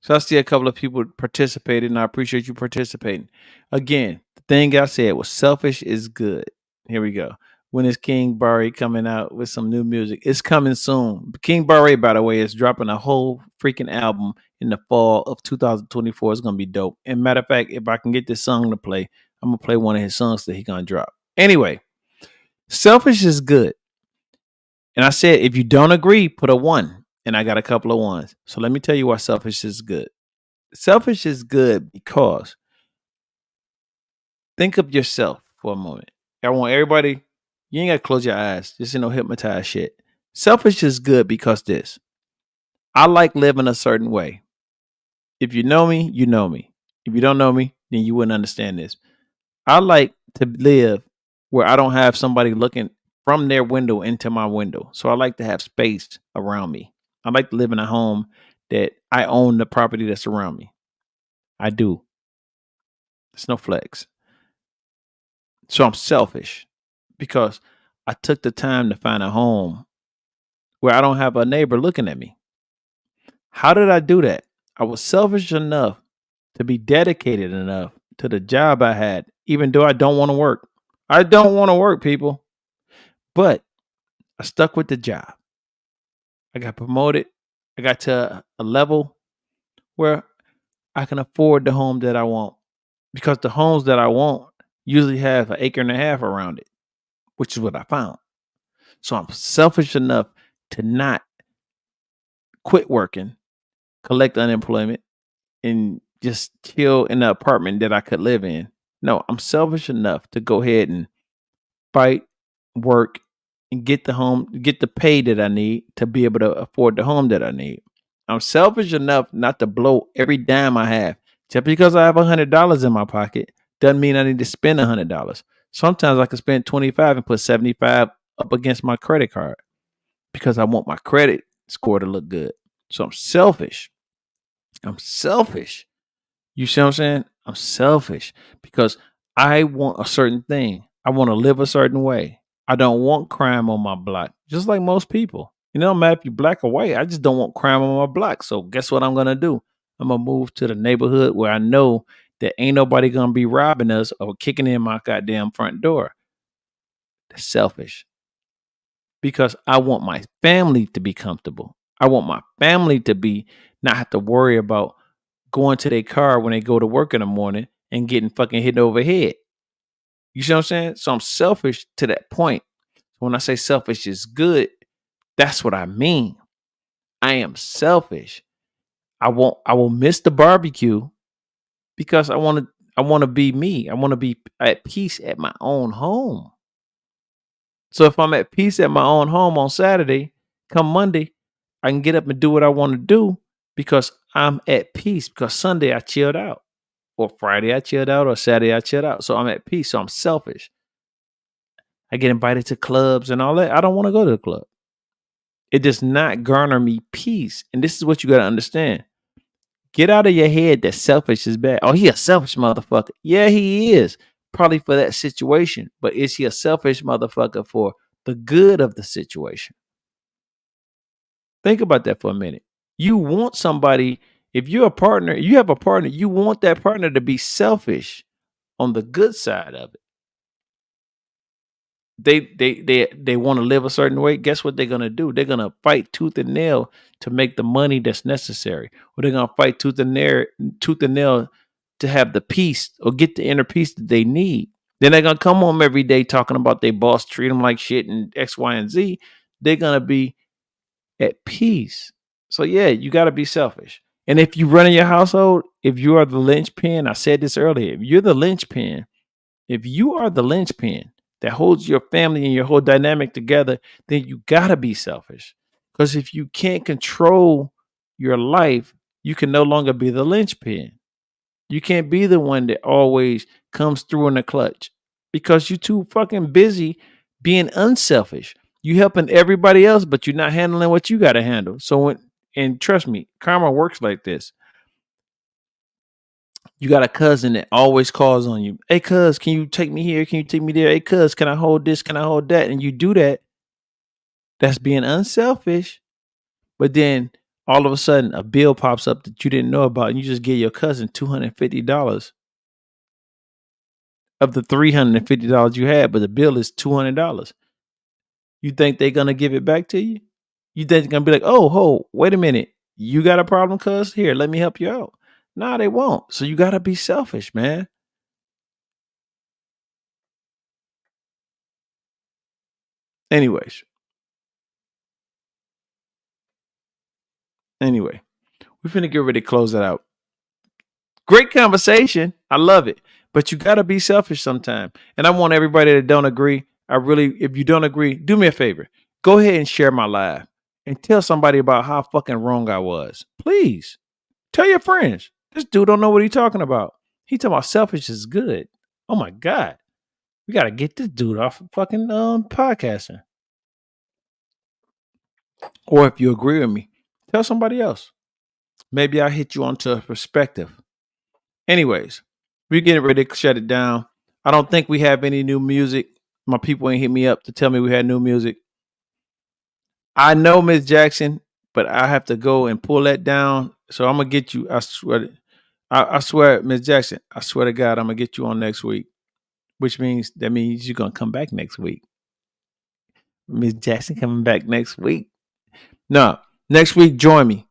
So I see a couple of people participated, and I appreciate you participating. Again, the thing I said was selfish is good. Here we go. When is King Barry coming out with some new music? It's coming soon. King Barry, by the way, is dropping a whole freaking album in the fall of 2024. It's gonna be dope. And matter of fact, if I can get this song to play, I'm gonna play one of his songs that he's gonna drop. Anyway, selfish is good. And I said, if you don't agree, put a 1. And I got a couple of 1s. So let me tell you why selfish is good. Selfish is good because think of yourself for a moment. I want everybody, you ain't got to close your eyes. This ain't no hypnotized shit. Selfish is good because this. I like living a certain way. If you know me, you know me. If you don't know me, then you wouldn't understand this. I like to live where I don't have somebody looking from their window into my window. So I like to have space around me. I like to live in a home that I own the property that's around me. I do. It's no flex. So I'm selfish because I took the time to find a home where I don't have a neighbor looking at me. How did I do that? I was selfish enough to be dedicated enough to the job I had, even though I don't want to work. I don't want to work, people. But I stuck with the job. I got promoted. I got to a level where I can afford the home that I want because the homes that I want usually have an acre and a half around it, which is what I found. So I'm selfish enough to not quit working, collect unemployment, and just chill in the apartment that I could live in. No, I'm selfish enough to go ahead and fight, work, and get the pay that I need to be able to afford the home that I need. I'm selfish enough not to blow every dime I have. Just because I have $100 in my pocket doesn't mean I need to spend $100. Sometimes I can spend 25 and put 75 up against my credit card because I want my credit score to look good. So I'm selfish. I'm selfish. You see what I'm saying? I'm selfish because I want a certain thing. I want to live a certain way. I don't want crime on my block, just like most people. You know, no matter if you're black or white, I just don't want crime on my block. So guess what I'm going to do? I'm going to move to the neighborhood where I know that ain't nobody going to be robbing us or kicking in my goddamn front door. That's selfish because I want my family to be comfortable. I want my family to be not have to worry about going to their car when they go to work in the morning and getting fucking hit over the head. You see what I'm saying? So I'm selfish to that point. When I say selfish is good, that's what I mean. I am selfish. I will miss the barbecue because I want to be me. I want to be at peace at my own home. So if I'm at peace at my own home on Saturday, come Monday, I can get up and do what I want to do because I'm at peace, because Sunday I chilled out, or Friday I chilled out, or Saturday I chilled out. So I'm at peace. So I'm selfish. I get invited to clubs and all that. I don't want to go to the club. It does not garner me peace. And this is what you got to understand. Get out of your head that selfish is bad. Oh, he a selfish motherfucker. Yeah, he is. Probably for that situation. But is he a selfish motherfucker for the good of the situation? Think about that for a minute. You want somebody, if you're a partner, you have a partner, you want that partner to be selfish on the good side of it. They want to live a certain way. Guess what they're gonna do? They're gonna fight tooth and nail to make the money that's necessary, or they're gonna fight tooth and nail to have the peace or get the inner peace that they need. Then they're gonna come home every day talking about their boss treat them like shit and X, Y, and Z. They're gonna be at peace. So yeah, you got to be selfish. And if you run in your household, if you are the linchpin, I said this earlier, if you're the linchpin, if you are the linchpin that holds your family and your whole dynamic together, then you got to be selfish. Because if you can't control your life, you can no longer be the linchpin. You can't be the one that always comes through in the clutch because you're too fucking busy being unselfish. You helping everybody else, but you're not handling what you got to handle. And trust me, karma works like this. You got a cousin that always calls on you. Hey, cuz, can you take me here? Can you take me there? Hey, cuz, can I hold this? Can I hold that? And you do that. That's being unselfish. But then all of a sudden, a bill pops up that you didn't know about, and you just give your cousin $250 of the $350 you had, but the bill is $200. You think they're gonna give it back to you? You think they're gonna be like, oh, wait a minute, you got a problem, cuz? Here, let me help you out. Nah, they won't. So you gotta be selfish, man. Anyways, anyway, we're finna get ready to close it out. Great conversation. I love it. But you gotta be selfish sometime. And I want everybody that don't agree. If you don't agree, do me a favor. Go ahead and share my live and tell somebody about how fucking wrong I was. Please. Tell your friends. This dude don't know what he's talking about. He talking about selfish is good. Oh my God. We gotta get this dude off of fucking podcasting. Or if you agree with me, tell somebody else. Maybe I'll hit you onto a perspective. Anyways, we're getting ready to shut it down. I don't think we have any new music. My people ain't hit me up to tell me we had new music. I know Miss Jackson, but I have to go and pull that down. So I'm gonna get you. I swear. I swear, Miss Jackson. I swear to God, I'm gonna get you on next week. Which means you're gonna come back next week. Miss Jackson coming back next week. No, next week join me.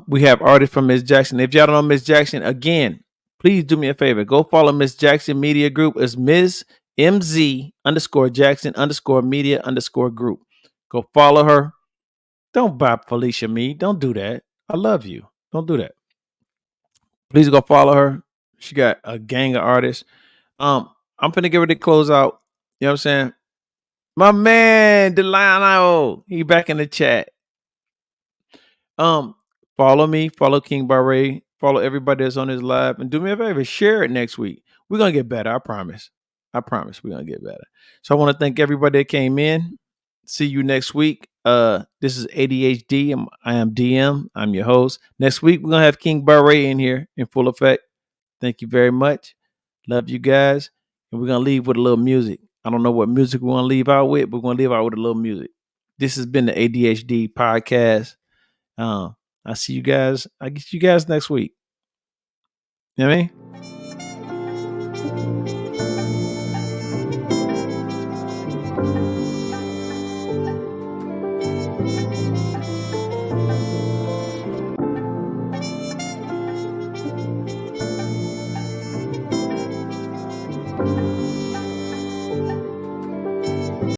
We have artists from Miss Jackson. If y'all don't know Miss Jackson, again, please do me a favor. Go follow Miss Jackson Media Group. It's Ms. MZ_Jackson_media_group. Go follow her. Don't buy Felicia me. Don't do that. I love you. Don't do that. Please go follow her. She got a gang of artists. I'm finna get ready to close out. You know what I'm saying? My man, Delano, he back in the chat. Follow me, follow King Barre, follow everybody that's on his live, and do me a favor, share it next week. We're gonna get better, I promise. I promise we're gonna get better. So I want to thank everybody that came in. See you next week. This is ADHD. I am DM. I'm your host. Next week we're gonna have King Barre in here in full effect. Thank you very much. Love you guys. And we're gonna leave with a little music. I don't know what music we're gonna leave out with, but we're gonna leave out with a little music. This has been the ADHD podcast. I see you guys. I get you guys next week. You know what I mean?